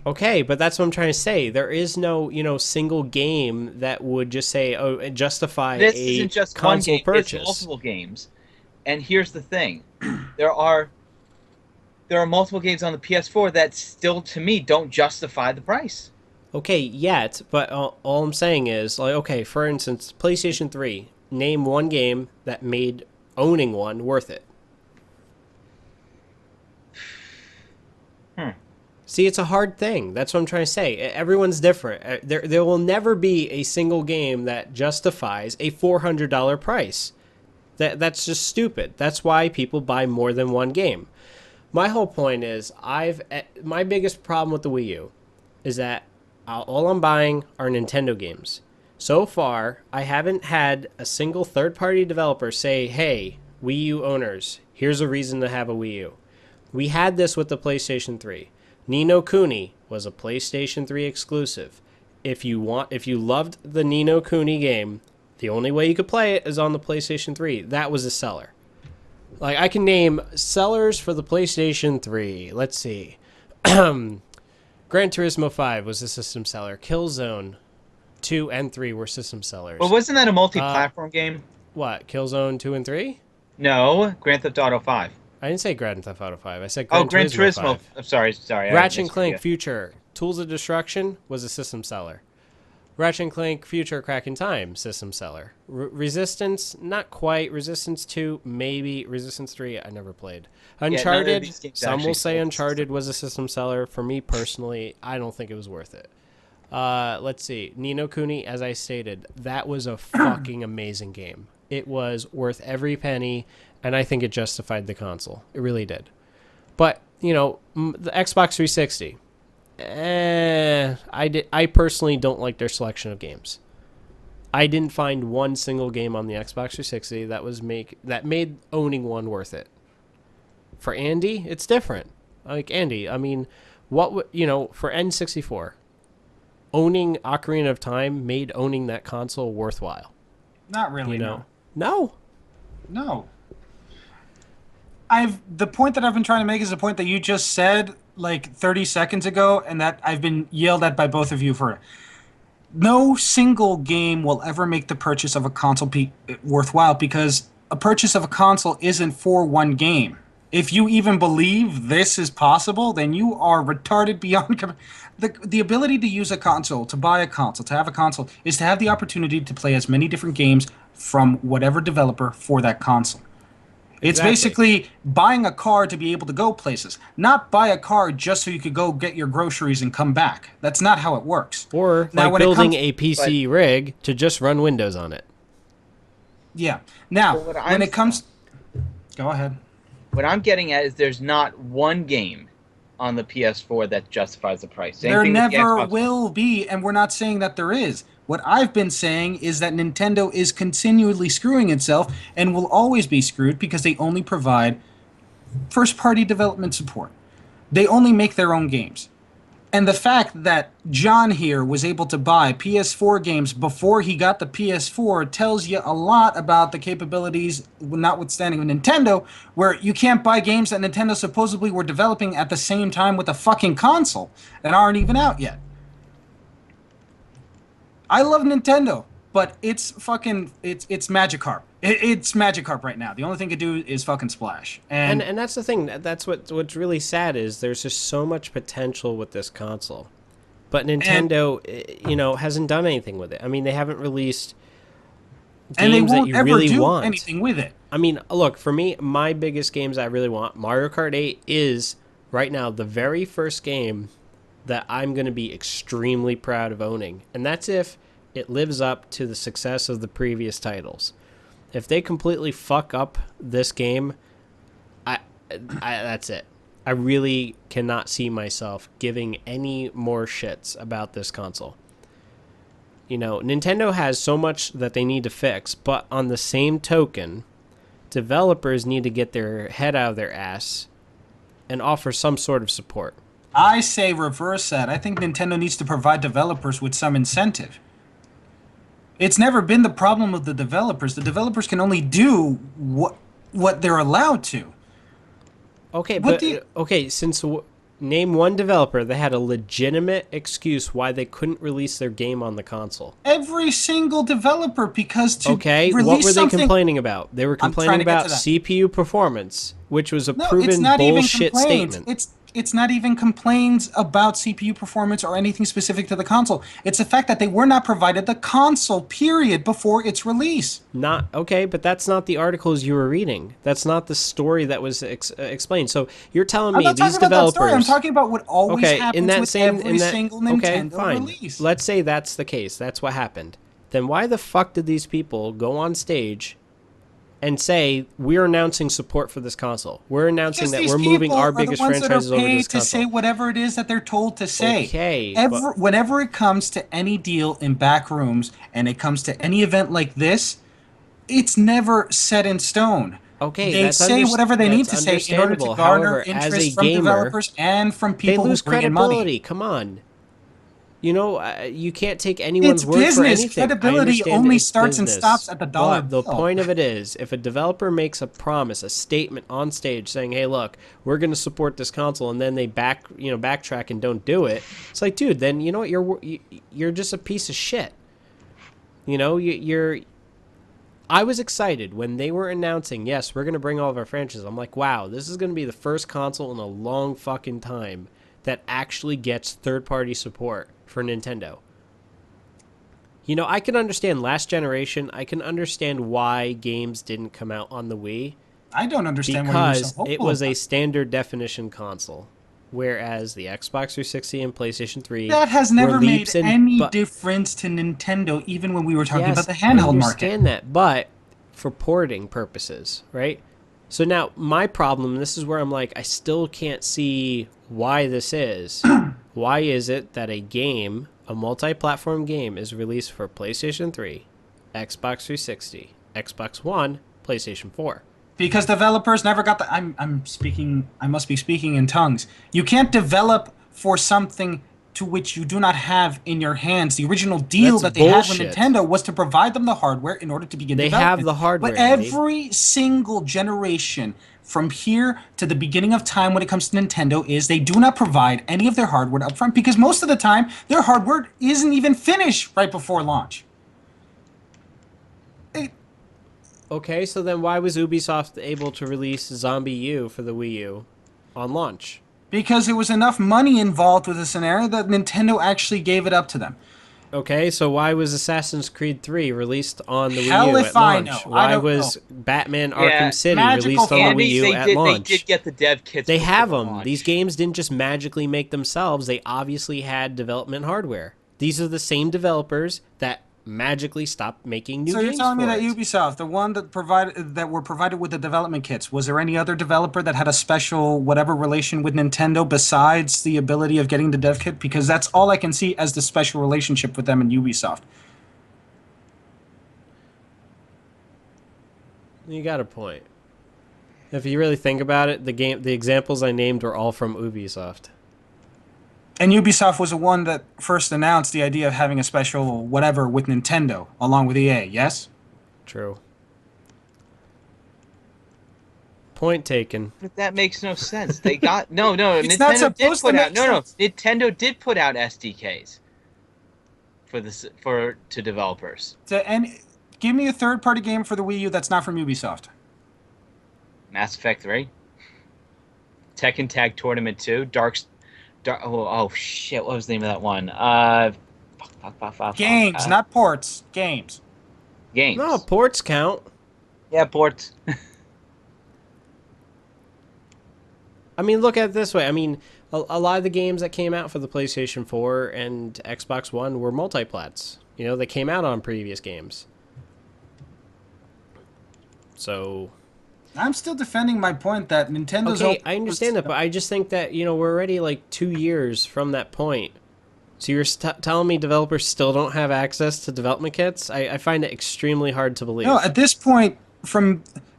Okay, but that's what I'm trying to say. There is no, single game that would just say, justify This a isn't just one console game; purchase. it's multiple games. And here's the thing: there are multiple games on the PS4 that still, to me, don't justify the price. Okay, yet, but all I'm saying is, like, okay, for instance, PlayStation 3, name one game that made owning one worth it. See, it's a hard thing. That's what I'm trying to say. Everyone's different. There will never be a single game that justifies a $400 price. That's just stupid. That's why people buy more than one game. My whole point is, my biggest problem with the Wii U is that all I'm buying are Nintendo games. So far, I haven't had a single third-party developer say, "Hey, Wii U owners, here's a reason to have a Wii U." We had this with the PlayStation 3. Ni no Kuni was a PlayStation 3 exclusive. If you loved the Ni no Kuni game, the only way you could play it is on the PlayStation 3. That was a seller. Like, I can name sellers for the PlayStation 3. Let's see. Gran Turismo 5 was a system seller. Killzone 2 and 3 were system sellers. But wasn't that a multi-platform game? What? Killzone 2 and 3? No, Grand Theft Auto 5. I didn't say Grand Theft Auto 5. I said Oh, Gran Gran Turismo. 5. I'm sorry. I Ratchet and misheard Clank you. Future Tools of Destruction was a system seller. Ratchet and Clank Future Crack in Time, system seller. Resistance, not quite. Resistance 2, maybe. Resistance 3, I never played. none of Uncharted, these games some actually will say sold Uncharted was a system seller. For me personally, I don't think it was worth it. Let's see. Ni no Kuni, as I stated, that was a fucking amazing game. It was worth every penny, and I think it justified the console. It really did. But, the Xbox 360, I personally don't like their selection of games. I didn't find one single game on the Xbox 360 that made owning one worth it. For Andy, it's different. Like Andy, I mean, what would for N64, owning Ocarina of Time made owning that console worthwhile. Not really. No. No. The point that I've been trying to make is the point that you just said like 30 seconds ago, and that I've been yelled at by both of you for. No single game will ever make the purchase of a console worthwhile, because a purchase of a console isn't for one game. If you even believe this is possible, then you are retarded beyond. The ability to use a console, to buy a console, to have a console, is to have the opportunity to play as many different games from whatever developer for that console. It's basically buying a car to be able to go places, not buy a car just so you could go get your groceries and come back. That's not how it works. Or now, like building a PC rig to just run Windows on it. Yeah. Now, when it comes... Go ahead. What I'm getting at is there's not one game on the PS4 that justifies the price. There never will be, and we're not saying that there is. What I've been saying is that Nintendo is continually screwing itself and will always be screwed because they only provide first-party development support. They only make their own games. And the fact that John here was able to buy PS4 games before he got the PS4 tells you a lot about the capabilities, notwithstanding Nintendo, where you can't buy games that Nintendo supposedly were developing at the same time with a fucking console that aren't even out yet. I love Nintendo, but it's Magikarp. It's Magikarp right now. The only thing it do is fucking splash. And that's the thing. That's what's really sad is there's just so much potential with this console. But Nintendo, hasn't done anything with it. I mean, they haven't released games that you really want. Anything with it. I mean, look, for me, my biggest games I really want, Mario Kart 8 is right now the very first game that I'm going to be extremely proud of owning. And that's if it lives up to the success of the previous titles. If they completely fuck up this game, I that's it. I really cannot see myself giving any more shits about this console. Nintendo has so much that they need to fix, but on the same token, developers need to get their head out of their ass and offer some sort of support. I say reverse that. I think Nintendo needs to provide developers with some incentive. It's never been the problem of the developers. The developers can only do what they're allowed to. Okay, since name one developer that had a legitimate excuse why they couldn't release their game on the console. Every single developer, because to release what were they complaining about? They were complaining about CPU performance, which was a proven bullshit statement. It's not even complaints about CPU performance or anything specific to the console. It's the fact that they were not provided the console, period, before its release. But that's not the articles you were reading. That's not the story that was explained. So you're telling me these developers... I'm talking about what always happens with every single Nintendo release. Let's say that's the case. That's what happened. Then why the fuck did these people go on stage and say, we're announcing support for this console? We're announcing that we're moving our biggest franchises over to this console. To say whatever it is that they're told to say. Okay. Whenever it comes to any deal in back rooms and it comes to any event like this, it's never set in stone. Okay, they say whatever they need to say in order to garner interest from developers and from people who bring in money. Come on. You can't take anyone's word for anything. Credibility only starts and stops at the dollar bill. The point of it is, if a developer makes a promise, a statement on stage saying, "Hey, look, we're going to support this console," and then they backtrack and don't do it, it's like, dude, then you know what? You're just a piece of shit. I was excited when they were announcing, yes, we're going to bring all of our franchises. I'm like, wow, this is going to be the first console in a long fucking time that actually gets third-party support for Nintendo. I can understand last generation. I can understand why games didn't come out on the Wii. I don't understand because it was a standard definition console. whereas the Xbox 360 and PlayStation 3 That has were never made leaps in. any But difference to Nintendo, even when we were talking about yes, the I handheld market. understand that, but for porting purposes, right? So now my problem, and this is where I'm like, I still can't see why this is. Why is it that a game, a multi-platform game, is released for PlayStation 3, Xbox 360, Xbox One, PlayStation 4? Because developers never got the. I'm speaking. I must be speaking in tongues. You can't develop for something to which you do not have in your hands. The original deal That's that they had with bullshit. Nintendo was to provide them the hardware in order to begin They have development. the But hardware, Andy. every single generation from here to the beginning of time when it comes to Nintendo is they do not provide any of their hardware up front because most of the time their hardware isn't even finished right before launch. It, Okay, so then why was Ubisoft able to release Zombie U for the Wii U on launch? because there was enough money involved with the scenario that Nintendo actually gave it up to them. Okay, so why was Assassin's Creed 3 released on the Wii Hell U if at I know. launch? I Why don't know. was Batman Yeah, Arkham City magical released on the Wii Andy, U they at did they did launch? get the dev kits They have before them. These launch. games didn't just magically make themselves. They obviously had development hardware. These are the same developers that magically stopped making new So you're games telling me for that it. Ubisoft, the one that were provided with the development kits, was there any other developer that had a special whatever relation with Nintendo besides the ability of getting the dev kit? Because that's all I can see as the special relationship with them and Ubisoft. You got a point. If you really think about it, the examples I named were all from Ubisoft. And Ubisoft was the one that first announced the idea of having a special whatever with Nintendo, along with EA, yes? True. Point taken. But that makes no sense. They got no. It's not Nintendo did supposed to put out make sense. Nintendo did put out SDKs to developers. Give me a third-party game for the Wii U that's not from Ubisoft. Mass Effect 3, Tekken Tag Tournament 2, oh shit, what was the name of that one? Fuck. Games, not ports. Games. No, Games. ports count. Yeah, ports. I mean, look at it this way. I mean, a lot of the games that came out for the PlayStation 4 and Xbox One were multiplats. You know, they came out on previous games. So, I'm still defending my point that Nintendo's okay, I understand that, but I just think that, you know, we're already like 2 years from that point. So you're telling me developers still don't have access to development kits? I find it extremely hard to believe. No, at this point,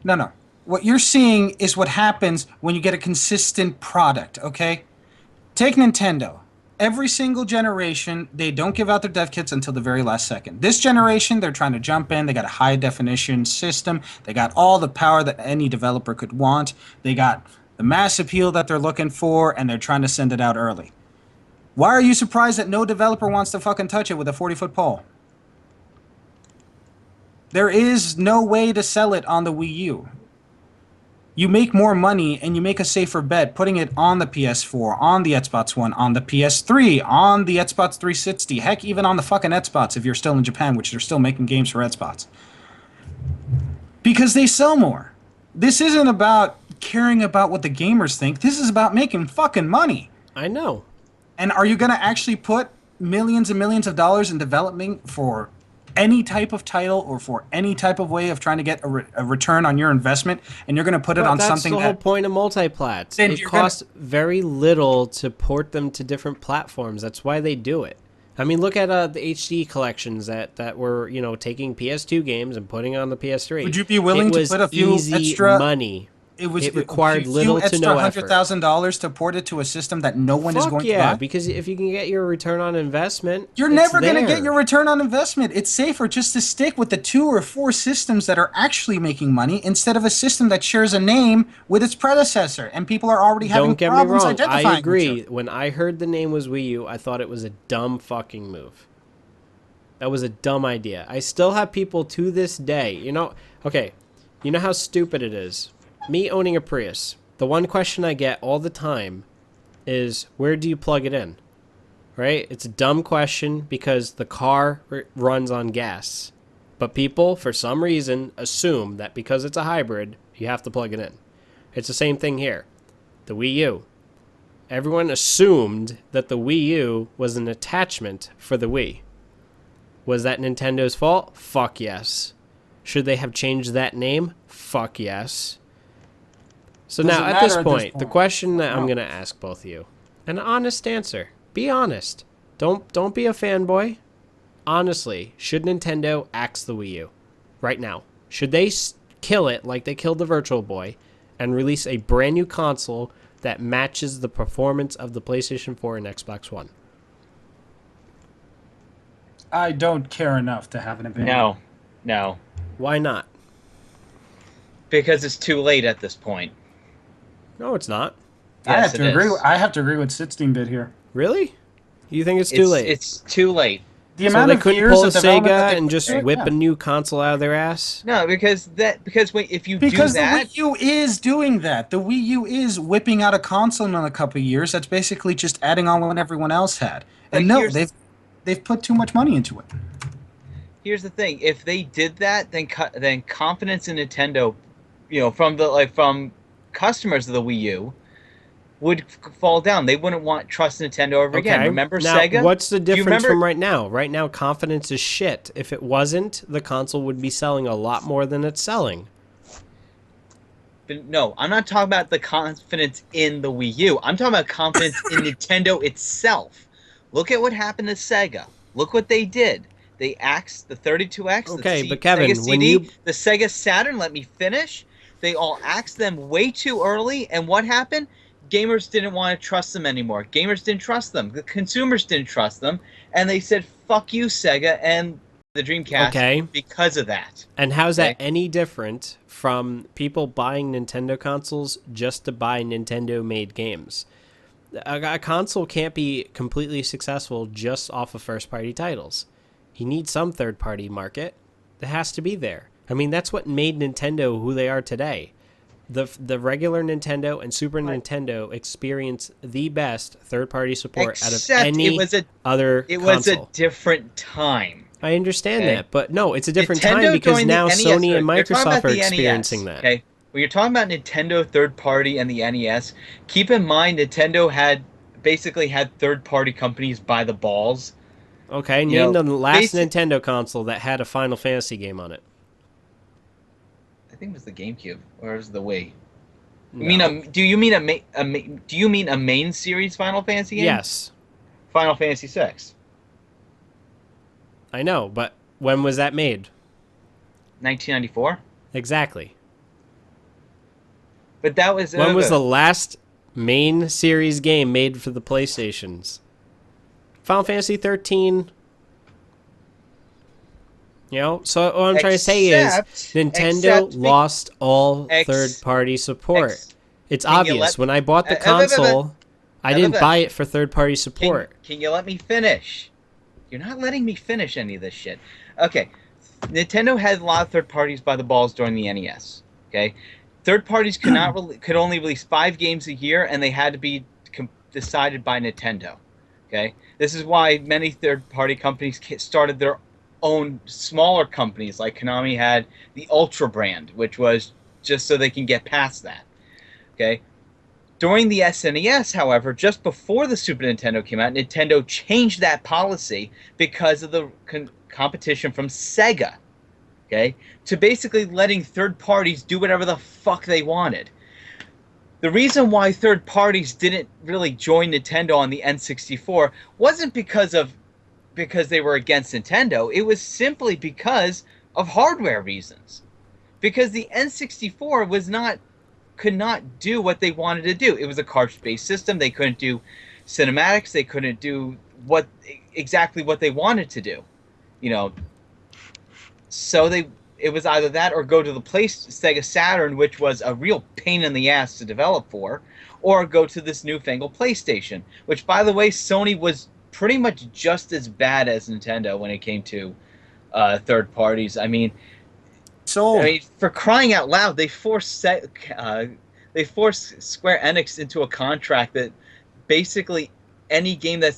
no. What you're seeing is what happens when you get a consistent product, okay? Take Nintendo. Every single generation, they don't give out their dev kits until the very last second. This generation, they're trying to jump in. They got a high definition system. They got all the power that any developer could want. They got the mass appeal that they're looking for, and they're trying to send it out early. Why are you surprised that no developer wants to fucking touch it with a 40-foot pole? There is no way to sell it on the Wii U. You make more money and you make a safer bet putting it on the PS4, on the Xbox One, on the PS3, on the Xbox 360, heck, even on the fucking Xbox if you're still in Japan, which they're still making games for Xbox. Because they sell more. This isn't about caring about what the gamers think. This is about making fucking money. I know. And are you going to actually put millions and millions of dollars in development for any type of title or for any type of way of trying to get a return on your investment, and you're going to put it But on that's something the whole that point of multiplats. Then It you're costs very little to port them to different platforms. That's why they do it. I mean, look at the HD collections that were, you know, taking PS2 games and putting on the PS3. Would you be willing It to was put a few easy extra money. It required a few little to extra no effort. $100,000 to port it to a system that no one is Fuck going yeah, to buy? because if you can get your return on investment, You're it's never going to get there. your return on investment. It's safer just to stick with the 2 or 4 systems that are actually making money instead of a system that shares a name with its predecessor, and people are already having Don't get me problems wrong. identifying I each agree. other. When I heard the name was Wii U, I thought it was a dumb fucking move. That was a dumb idea. I still have people to this day. You know, okay, you know how stupid it is. Me owning a Prius, the one question I get all the time is, where do you plug it in? Right? It's a dumb question because the car runs on gas. But people, for some reason, assume that because it's a hybrid, you have to plug it in. It's the same thing here. The Wii U. Everyone assumed that the Wii U was an attachment for the Wii. Was that Nintendo's fault? Fuck yes. Should they have changed that name? Fuck yes. So Does now, it at this matter at this point, the point? question that I'm No. going to ask both of you, an honest answer. Be honest. Don't be a fanboy. Honestly, should Nintendo axe the Wii U right now? Should they kill it like they killed the Virtual Boy and release a brand new console that matches the performance of the PlayStation 4 and Xbox One? I don't care enough to have an opinion. No, Why not? because it's too late at this point. No, it's not. I Yes, have to it agree. is. I have to agree with Sitstein bit here. Really? You think it's too late? It's too late. The So amount they of couldn't years pull a of development that Sega they and put just into it? whip Yeah. a new console out of their ass? No, because if you Because do the that, Wii U is doing that. The Wii U is whipping out a console in a couple of years. That's basically just adding on what everyone else had. but And no, they've put too much money into it. here's the thing: if they did that, then confidence in Nintendo, from customers of the Wii U, would fall down. They wouldn't want trust Nintendo ever again. Okay. Remember Now, Sega? what's the Do you difference remember? from right now? Right now, confidence is shit. If it wasn't, the console would be selling a lot more than it's selling. But no, I'm not talking about the confidence in the Wii U. I'm talking about confidence in Nintendo itself. Look at what happened to Sega. Look what they did. They axed the 32X, Okay, the but Kevin, Sega when CD, you- the Sega Saturn. Let me finish. They all axed them way too early, and what happened? Gamers didn't want to trust them anymore. Gamers didn't trust them. The consumers didn't trust them, and they said, "Fuck you, Sega," and the Dreamcast Okay. because of that. And how's that Okay. any different from people buying Nintendo consoles just to buy Nintendo-made games? A console can't be completely successful just off of first-party titles. You need some third-party market. It has to be there. I mean, that's what made Nintendo who they are today. The regular Nintendo and Super Nintendo experience the best third-party support out of Except any other it was a console. different time. I understand Okay. that, but no, it's a different Nintendo time because during the now NES, Sony and you're talking Microsoft about are the NES, experiencing that. Okay, when you're talking about Nintendo third party and the NES, keep in mind Nintendo basically had third party companies by the balls. Okay, You name know, the last basi- Nintendo console that had a Final Fantasy game on it. I think it was the GameCube or was it the Wii? No. Do you mean do you mean a main series Final Fantasy game? Yes, Final Fantasy 6, I know, but when was that made? 1994. Exactly. But that was When was the last main series game made for the PlayStations? Final Fantasy 13. You know, so what I'm trying to say is Nintendo lost all third-party support. It's obvious. When I bought the console, I didn't buy it for third-party support. Can you let me finish? You're not letting me finish any of this shit. Okay, Nintendo had a lot of third parties by the balls during the NES. Okay, third parties could only release 5 games a year, and they had to be decided by Nintendo. Okay, this is why many third-party companies started their own smaller companies. Like Konami had the Ultra brand, which was just so they can get past that. Okay. During the SNES, however, just before the Super Nintendo came out, Nintendo changed that policy because of the competition from Sega, okay, to basically letting third parties do whatever the fuck they wanted. The reason why third parties didn't really join Nintendo on the N64 wasn't because they were against Nintendo. It was simply because of hardware reasons. Because the N64 could not do what they wanted to do. It was a cartridge-based system. They couldn't do cinematics. They couldn't do exactly what they wanted to do. You know, so it was either that or go to the Sega Saturn, which was a real pain in the ass to develop for, or go to this newfangled PlayStation, which, by the way, Sony was pretty much just as bad as Nintendo when it came to third parties. I mean, for crying out loud, they forced Square Enix into a contract that basically any game that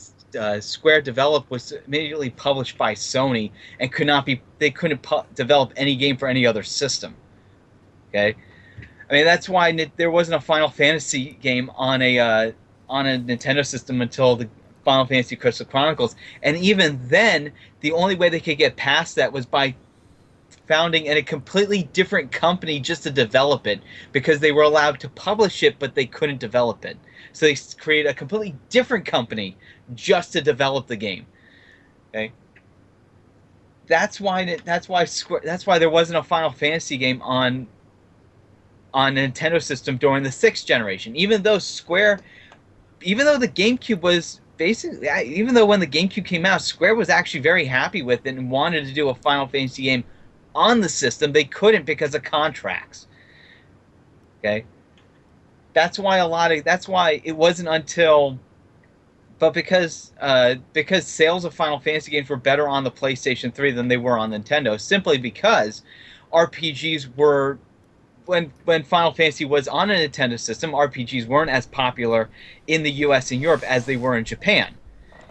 Square developed was immediately published by Sony and they couldn't develop any game for any other system. Okay, I mean that's why there wasn't a Final Fantasy game on on a Nintendo system until the Final Fantasy Crystal Chronicles, and even then, the only way they could get past that was by founding in a completely different company just to develop it, because they were allowed to publish it, but they couldn't develop it. So they created a completely different company just to develop the game. Okay, that's why there wasn't a Final Fantasy game on Nintendo system during the sixth generation. Even though the GameCube was basically, even though when the GameCube came out, Square was actually very happy with it and wanted to do a Final Fantasy game on the system, they couldn't because of contracts. Okay, that's why it wasn't until, but because sales of Final Fantasy games were better on the PlayStation 3 than they were on Nintendo, simply because RPGs were, when Final Fantasy was on a Nintendo system, RPGs weren't as popular in the US and Europe as they were in Japan.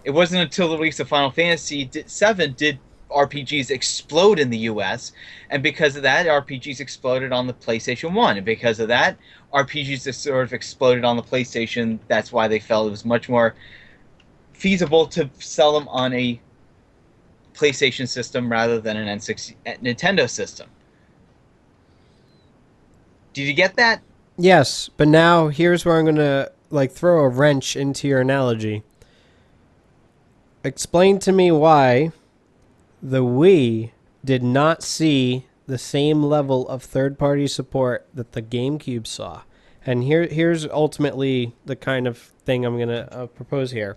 It wasn't until the release of Final Fantasy VII did RPGs explode in the US, and because of that, RPGs exploded on the PlayStation 1, and because of that, RPGs just sort of exploded on the PlayStation. That's why they felt it was much more feasible to sell them on a PlayStation system rather than an Nintendo system. Did you get that? Yes, but now here's where I'm gonna like throw a wrench into your analogy. Explain to me why the Wii did not see the same level of third-party support that the GameCube saw. And here's ultimately the kind of thing I'm gonna propose here.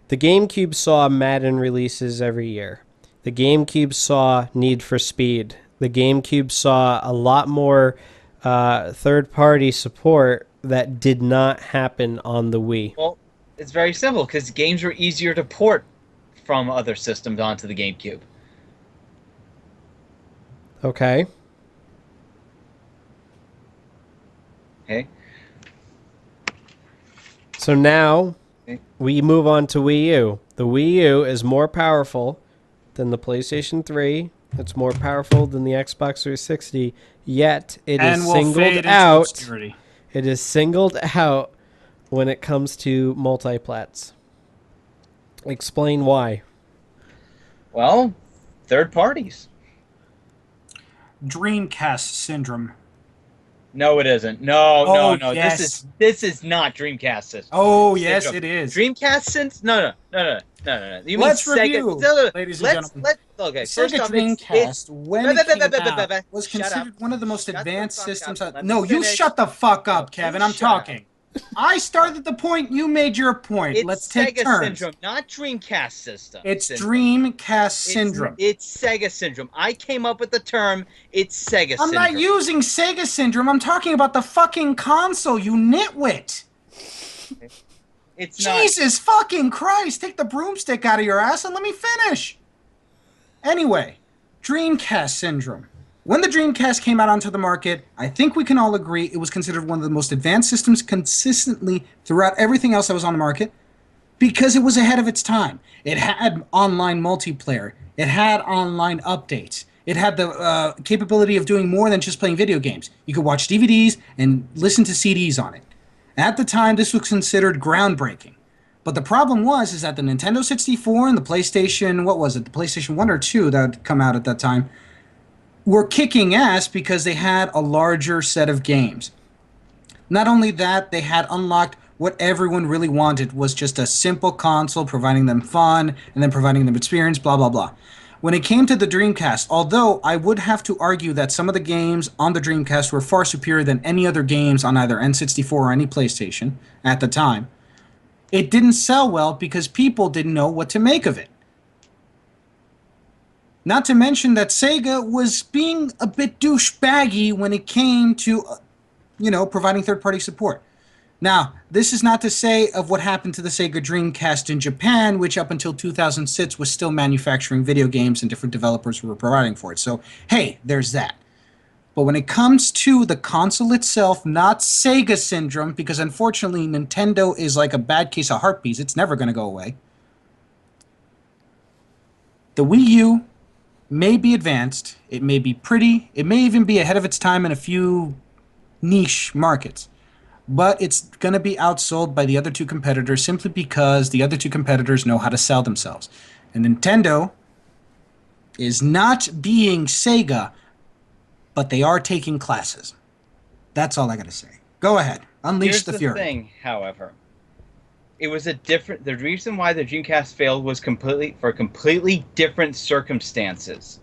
The GameCube saw Madden releases every year. The GameCube saw Need for Speed. The GameCube saw a lot more third-party support that did not happen on the Wii. Well, it's very simple because games were easier to port from other systems onto the GameCube. Okay. Okay. So now Okay. we move on to Wii U. The Wii U is more powerful than the PlayStation 3. It's more powerful than the Xbox 360. Yet it And is will singled fade into out. obscurity. It is singled out when it comes to multiplats. Explain why. Well, third parties. Dreamcast syndrome. No, it isn't. No, Oh, no. yes. This is not Dreamcast system. Oh, yes, Syndrome. it is. Dreamcast since no. You Let's mean Sega? review, No, no, ladies and gentlemen. okay. The First Sega off, Dreamcast, when it came out, was Shut up. considered one of the most Shut the advanced fuck systems. up. Let me No, you finish. shut the fuck No, up, you Kevin. I'm shut up. talking. I started the point. You made your point. It's Let's take Sega turns. syndrome, not Dreamcast system. It's syndrome. Dreamcast syndrome. It's Sega syndrome. I came up with the term. It's Sega I'm syndrome. not using Sega syndrome. I'm talking about the fucking console, you nitwit. It's not. Jesus fucking Christ. Take the broomstick out of your ass and let me finish. Anyway, Dreamcast syndrome. When the Dreamcast came out onto the market, I think we can all agree it was considered one of the most advanced systems consistently throughout everything else that was on the market because it was ahead of its time. It had online multiplayer. It had online updates. It had the capability of doing more than just playing video games. You could watch DVDs and listen to CDs on it. At the time, this was considered groundbreaking. But the problem is that the Nintendo 64 and the PlayStation, what was it, the PlayStation 1 or 2 that had come out at that time, were kicking ass because they had a larger set of games. Not only that, they had unlocked what everyone really wanted was just a simple console providing them fun and then providing them experience, blah, blah, blah. When it came to the Dreamcast, although I would have to argue that some of the games on the Dreamcast were far superior than any other games on either N64 or any PlayStation at the time, it didn't sell well because people didn't know what to make of it. Not to mention that Sega was being a bit douchebaggy when it came to, providing third-party support. Now, this is not to say of what happened to the Sega Dreamcast in Japan, which up until 2006 was still manufacturing video games and different developers were providing for it. So, hey, there's that. But when it comes to the console itself, not Sega syndrome, because unfortunately Nintendo is like a bad case of herpes. It's never going to go away. The Wii U may be advanced, it may be pretty, it may even be ahead of its time in a few niche markets. but it's going to be outsold by the other two competitors simply because the other two competitors know how to sell themselves. And Nintendo is not being Sega, but they are taking classes. That's all I got to say. Go ahead. Unleash Here's the the fury. thing, however. It was a different. The reason why the Dreamcast failed was completely different circumstances.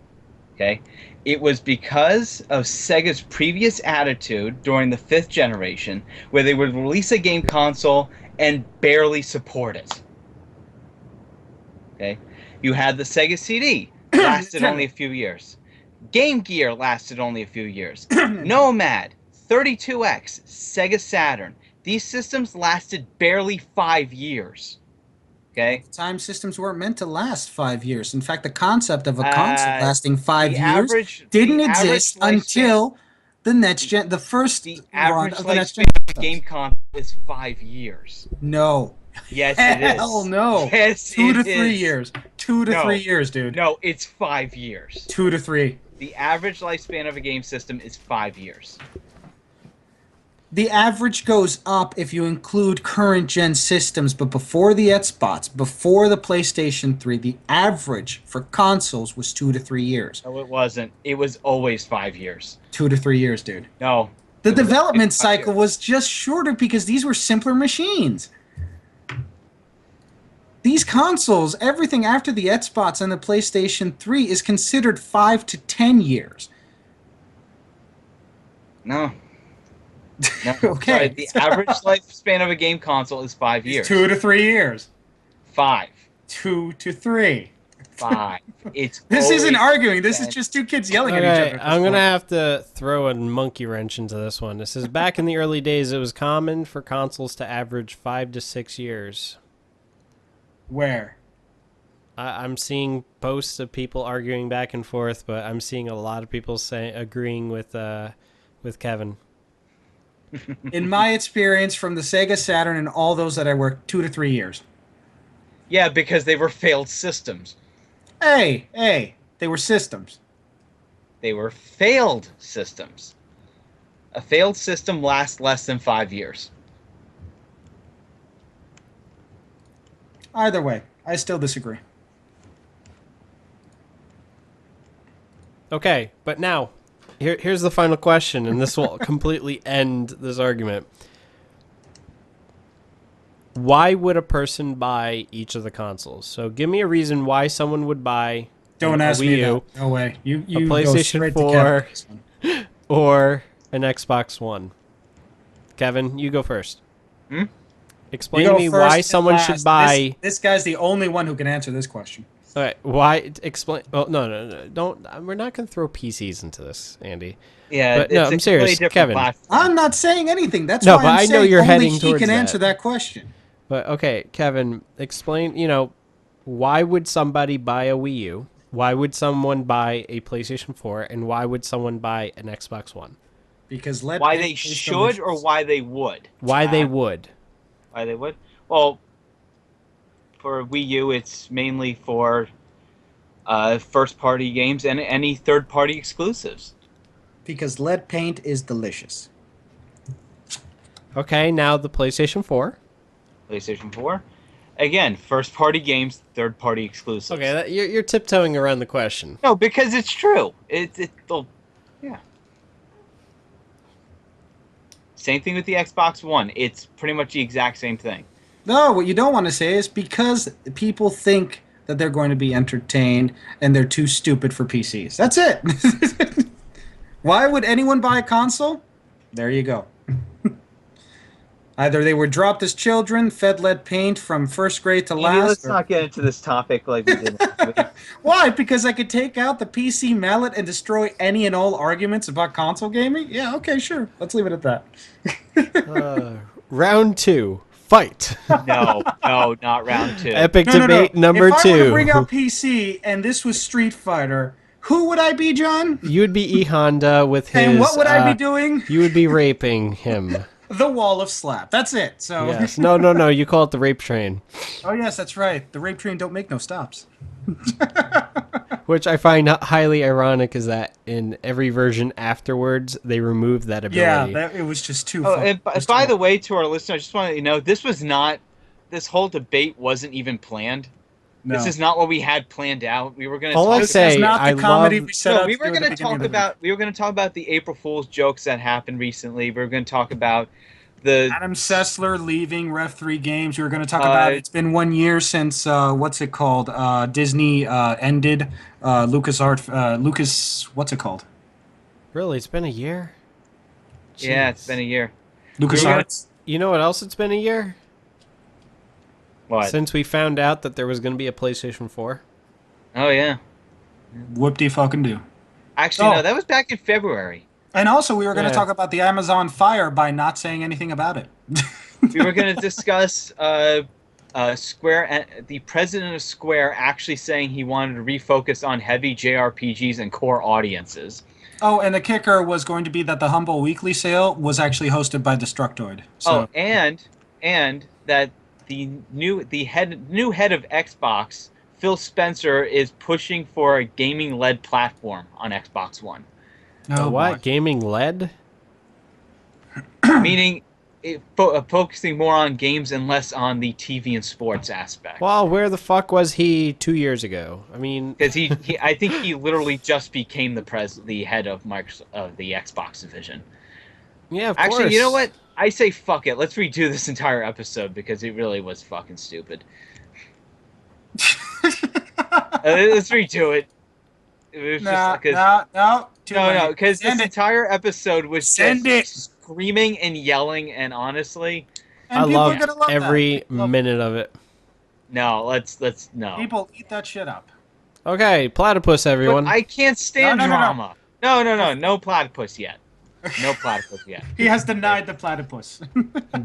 Okay, it was because of Sega's previous attitude during the fifth generation, where they would release a game console and barely support it. Okay, you had the Sega CD, lasted only Nintendo. a few years. Game Gear lasted only a few years. Nomad, 32X, Sega Saturn. These systems lasted barely 5 years. At Okay. the time, systems weren't meant to last 5 years. In fact, the concept of a console Uh, lasting five the years average didn't the average exist lifespan until the first the run average of the next gen lifespan of a systems. game console is 5 years. No. Yes, it Hell is. no. Yes, Two to it three is. years. 2 to 3 No, years, dude. no, it's 5 years. 2 to 3. The average lifespan of a game system is 5 years. The average goes up if you include current gen systems, but before the Xbox, before the PlayStation 3, the average for consoles was 2 to 3 years. No, it wasn't. It was always 5 years. 2 to 3 years, dude. No, The it was always development 5 years. cycle was just shorter because these were simpler machines. These consoles, everything after the Xbox and the PlayStation 3 is considered 5 to 10 years. No, no. Sorry, Okay. the average lifespan of a game console is 5 years. It's 2 to 3 years. Five. 2 to 3. 5. It's This isn't always arguing. This is been- just two kids yelling at each Okay, other at this I'm gonna point. have to throw a monkey wrench into this one. This is back in the early days. It was common for consoles to average 5 to 6 years. Where? I'm seeing posts of people arguing back and forth, but I'm seeing a lot of people agreeing with Kevin. In my experience from the Sega Saturn and all those that I worked, 2 to 3 years. Yeah, because they were failed systems. Hey, they were systems. They were failed systems. A failed system lasts less than 5 years. Either way, I still disagree. Okay, but now, here's the final question, and this will completely end this argument. Why would a person buy each of the consoles? So give me a reason why someone would buy Don't a ask Wii me U, that. No way. You a go PlayStation straight 4, to Kevin for this one. or an Xbox One. Kevin, you go first. Hmm? Explain You to go me first why and someone last. should buy. This guy's the only one who can answer this question. All right, why? Explain. Oh no! Don't. We're not going to throw PCs into this, Andy. Yeah, But no, it's a I'm serious, completely different Kevin. platform. I'm not saying anything. That's No, why but I'm I know saying you're only heading he towards can that. answer that question. But okay, Kevin, explain. Why would somebody buy a Wii U? Why would someone buy a PlayStation 4? And why would someone buy an Xbox One? Because Why they should or why they would? Why they would? Why they would? Well, for Wii U, it's mainly for first-party games and any third-party exclusives. Because lead paint is delicious. Okay, now the PlayStation 4. PlayStation 4, again, first-party games, third-party exclusives. Okay, you're tiptoeing around the question. No, because it's true. Yeah. Same thing with the Xbox One. It's pretty much the exact same thing. No, what you don't want to say is because people think that they're going to be entertained and they're too stupid for PCs. That's it. Why would anyone buy a console? There you go. Either they were dropped as children, fed lead paint from first grade to Andy, last. let's not get into this topic like we did last week. Why? Because I could take out the PC mallet and destroy any and all arguments about console gaming? Yeah, okay, sure. Let's leave it at that. Round 2. Fight. No, not round 2. Epic debate number if 2. I were to bring out PC and this was Street Fighter, who would I be, John? You would be E Honda with his. And what would I be doing? You would be raping him. The wall of slap. That's it. So. Yes. No. You call it the rape train. Oh yes, that's right. The rape train don't make no stops. Which I find highly ironic is that in every version afterwards, they removed that Yeah, ability. it was just too Oh, fun. and by the way, to our listeners, I just want to know this was not this whole debate wasn't even planned. This No. is not what we had planned out. We were going to All I talk This is about say, not I the comedy love. we set no, out we to were do at going the to beginning talk of the video. about the April Fool's jokes that happened recently. We were going to talk about the Adam Sessler leaving Ref 3 Games. We were going to talk about uh it's been 1 year since what's it called? Disney ended Lucas. What's it called? Really, it's been a year? yeah, it's been Jeez. a year. We Lucas were going to Arts. You know what else it's been a year? what? Since we found out that there was going to be a PlayStation 4. Oh yeah. Whoop de fucking do. Actually, no, Oh, that was back in February. and also we were going to Yeah. talk about the Amazon fire by not saying anything about it. We were going to discuss Square, the president of Square, actually saying he wanted to refocus on heavy JRPGs and core audiences. Oh, and the kicker was going to be that the Humble Weekly sale was actually hosted by Destructoid. Oh, So and that new head of Xbox, Phil Spencer, is pushing for a gaming-led platform on Xbox One, A oh boy. what? Gaming LED? meaning focusing more on games and less on the TV and sports aspect. Well, where the fuck was he 2 years ago? I mean, Because I think he literally just became the head of Microsoft, of the Xbox division. yeah, of Actually, course. you know what? I say fuck it. Let's redo this entire episode because it really was fucking stupid. Let's redo it. It was just No, because no, no. Too no, late. because this Send it. entire episode was Send it. just screaming and yelling, and honestly, I And people are loved gonna love every that. Love minute of it. no. Let's no. people eat that shit up. Okay, platypus, But everyone. I can't stand No, no, no, no. drama. No platypus yet. No platypus yet. He has denied the platypus.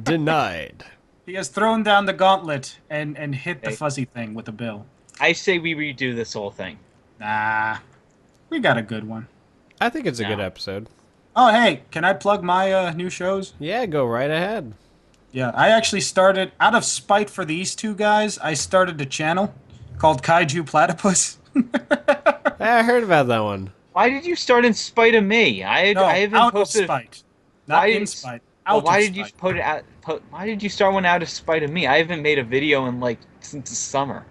Denied. He has thrown down the gauntlet and hit the Okay. fuzzy thing with a bill. I say we redo this whole thing. Nah, we got a good one. I think it's a good No. episode. Oh, hey, can I plug my new shows? Yeah, go right ahead. Yeah, I actually started, out of spite for these two guys, I started a channel called Kaiju Platypus. Hey, I heard about that one. Why did you start in spite of me? No, I haven't out posted. of spite. Not Why in did- spite. Well, Out why of did you spite. put it out? Why did you start one out of spite of me? I haven't made a video in like since the summer.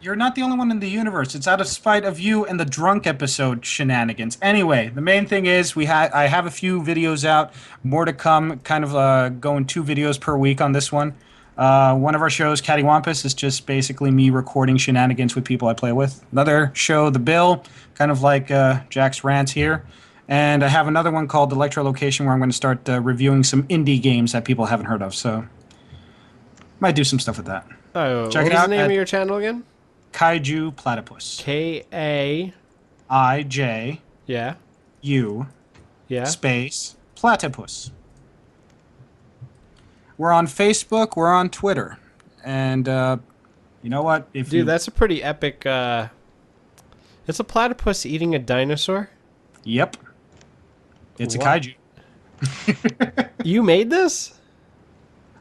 You're not the only one in the universe. It's out of spite of you and the drunk episode shenanigans. Anyway, the main thing is I have a few videos out, more to come. Kind of going 2 videos per week on this one. One of our shows, Cattywampus, is just basically me recording shenanigans with people I play with. Another show, The Bill, kind of like Jack's rants here. And I have another one called Electrolocation where I'm going to start reviewing some indie games that people haven't heard of. So might do some stuff with that. Oh, Check what it was out the name at- of your channel again? Kaiju Platypus. K-A... IJU Yeah, yeah. space Platypus. We're on Facebook. We're on Twitter. And you know what? If Dude, that's a pretty epic, It's a platypus eating a dinosaur? Yep. It's What? a kaiju. You made this?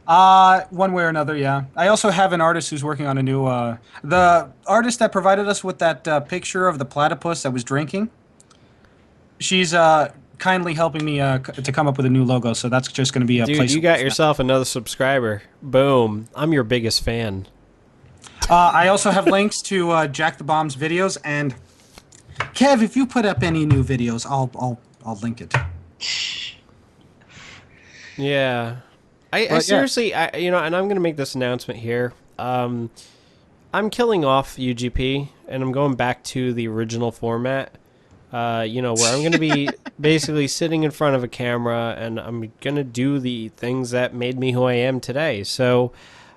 One way or another, yeah. I also have an artist who's working on a new. The artist that provided us with that picture of the platypus that was drinking. She's kindly helping me to come up with a new logo, so that's just going to be a Dude, place. you got yourself another subscriber. Boom. I'm your biggest fan. I also have links to Jack the Bomb's videos, and Kev, if you put up any new videos, I'll link it. Yeah. I yeah. seriously, and I'm going to make this announcement here. I'm killing off UGP, and I'm going back to the original format. Where I'm going to be basically sitting in front of a camera, and I'm going to do the things that made me who I am today. So,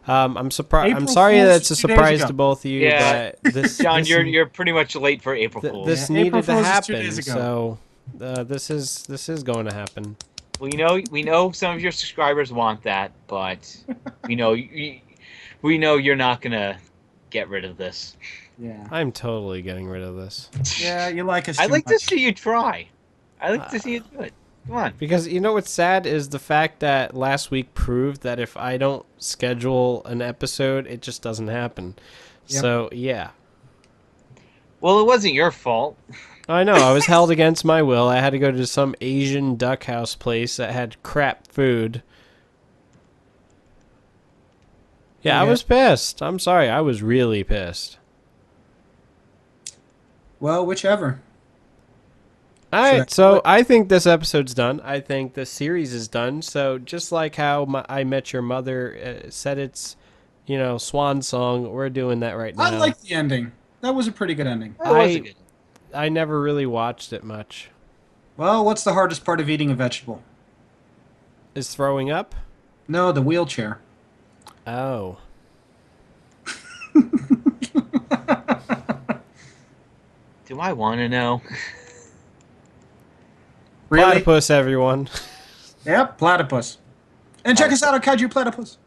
I'm surprised. I'm April sorry Fool's that's a 2 days surprise ago. to both of you, Yeah. but this, John, this, you're pretty much late for April Fool's. this Yeah, needed April to Fool's is 2 happen. days ago. So, this is going to happen. We know some of your subscribers want that, but we know you're not gonna get rid of this. Yeah. I'm totally getting rid of this. Yeah, you like us. I'd too like to much. see you try. I'd like to see you do it. Come on. Because you know what's sad is the fact that last week proved that if I don't schedule an episode, it just doesn't happen. Yep. So, yeah. Well, it wasn't your fault. I know. I was held against my will. I had to go to some Asian duck house place that had crap food. Yeah, I Yeah. was pissed. I'm sorry. I was really pissed. Well, whichever. All Should I right, call so it? I think this episode's done. I think the series is done. So just like how I Met Your Mother said its, swan song, we're doing that right I now. like the ending. That was a pretty good ending. It was a I good. I never really watched it much. Well, what's the hardest part of eating a vegetable? Is throwing up? No, the wheelchair. Oh. Do I want to know? Really? Platypus, everyone. Yep, platypus. And check us out on Kaiju Platypus.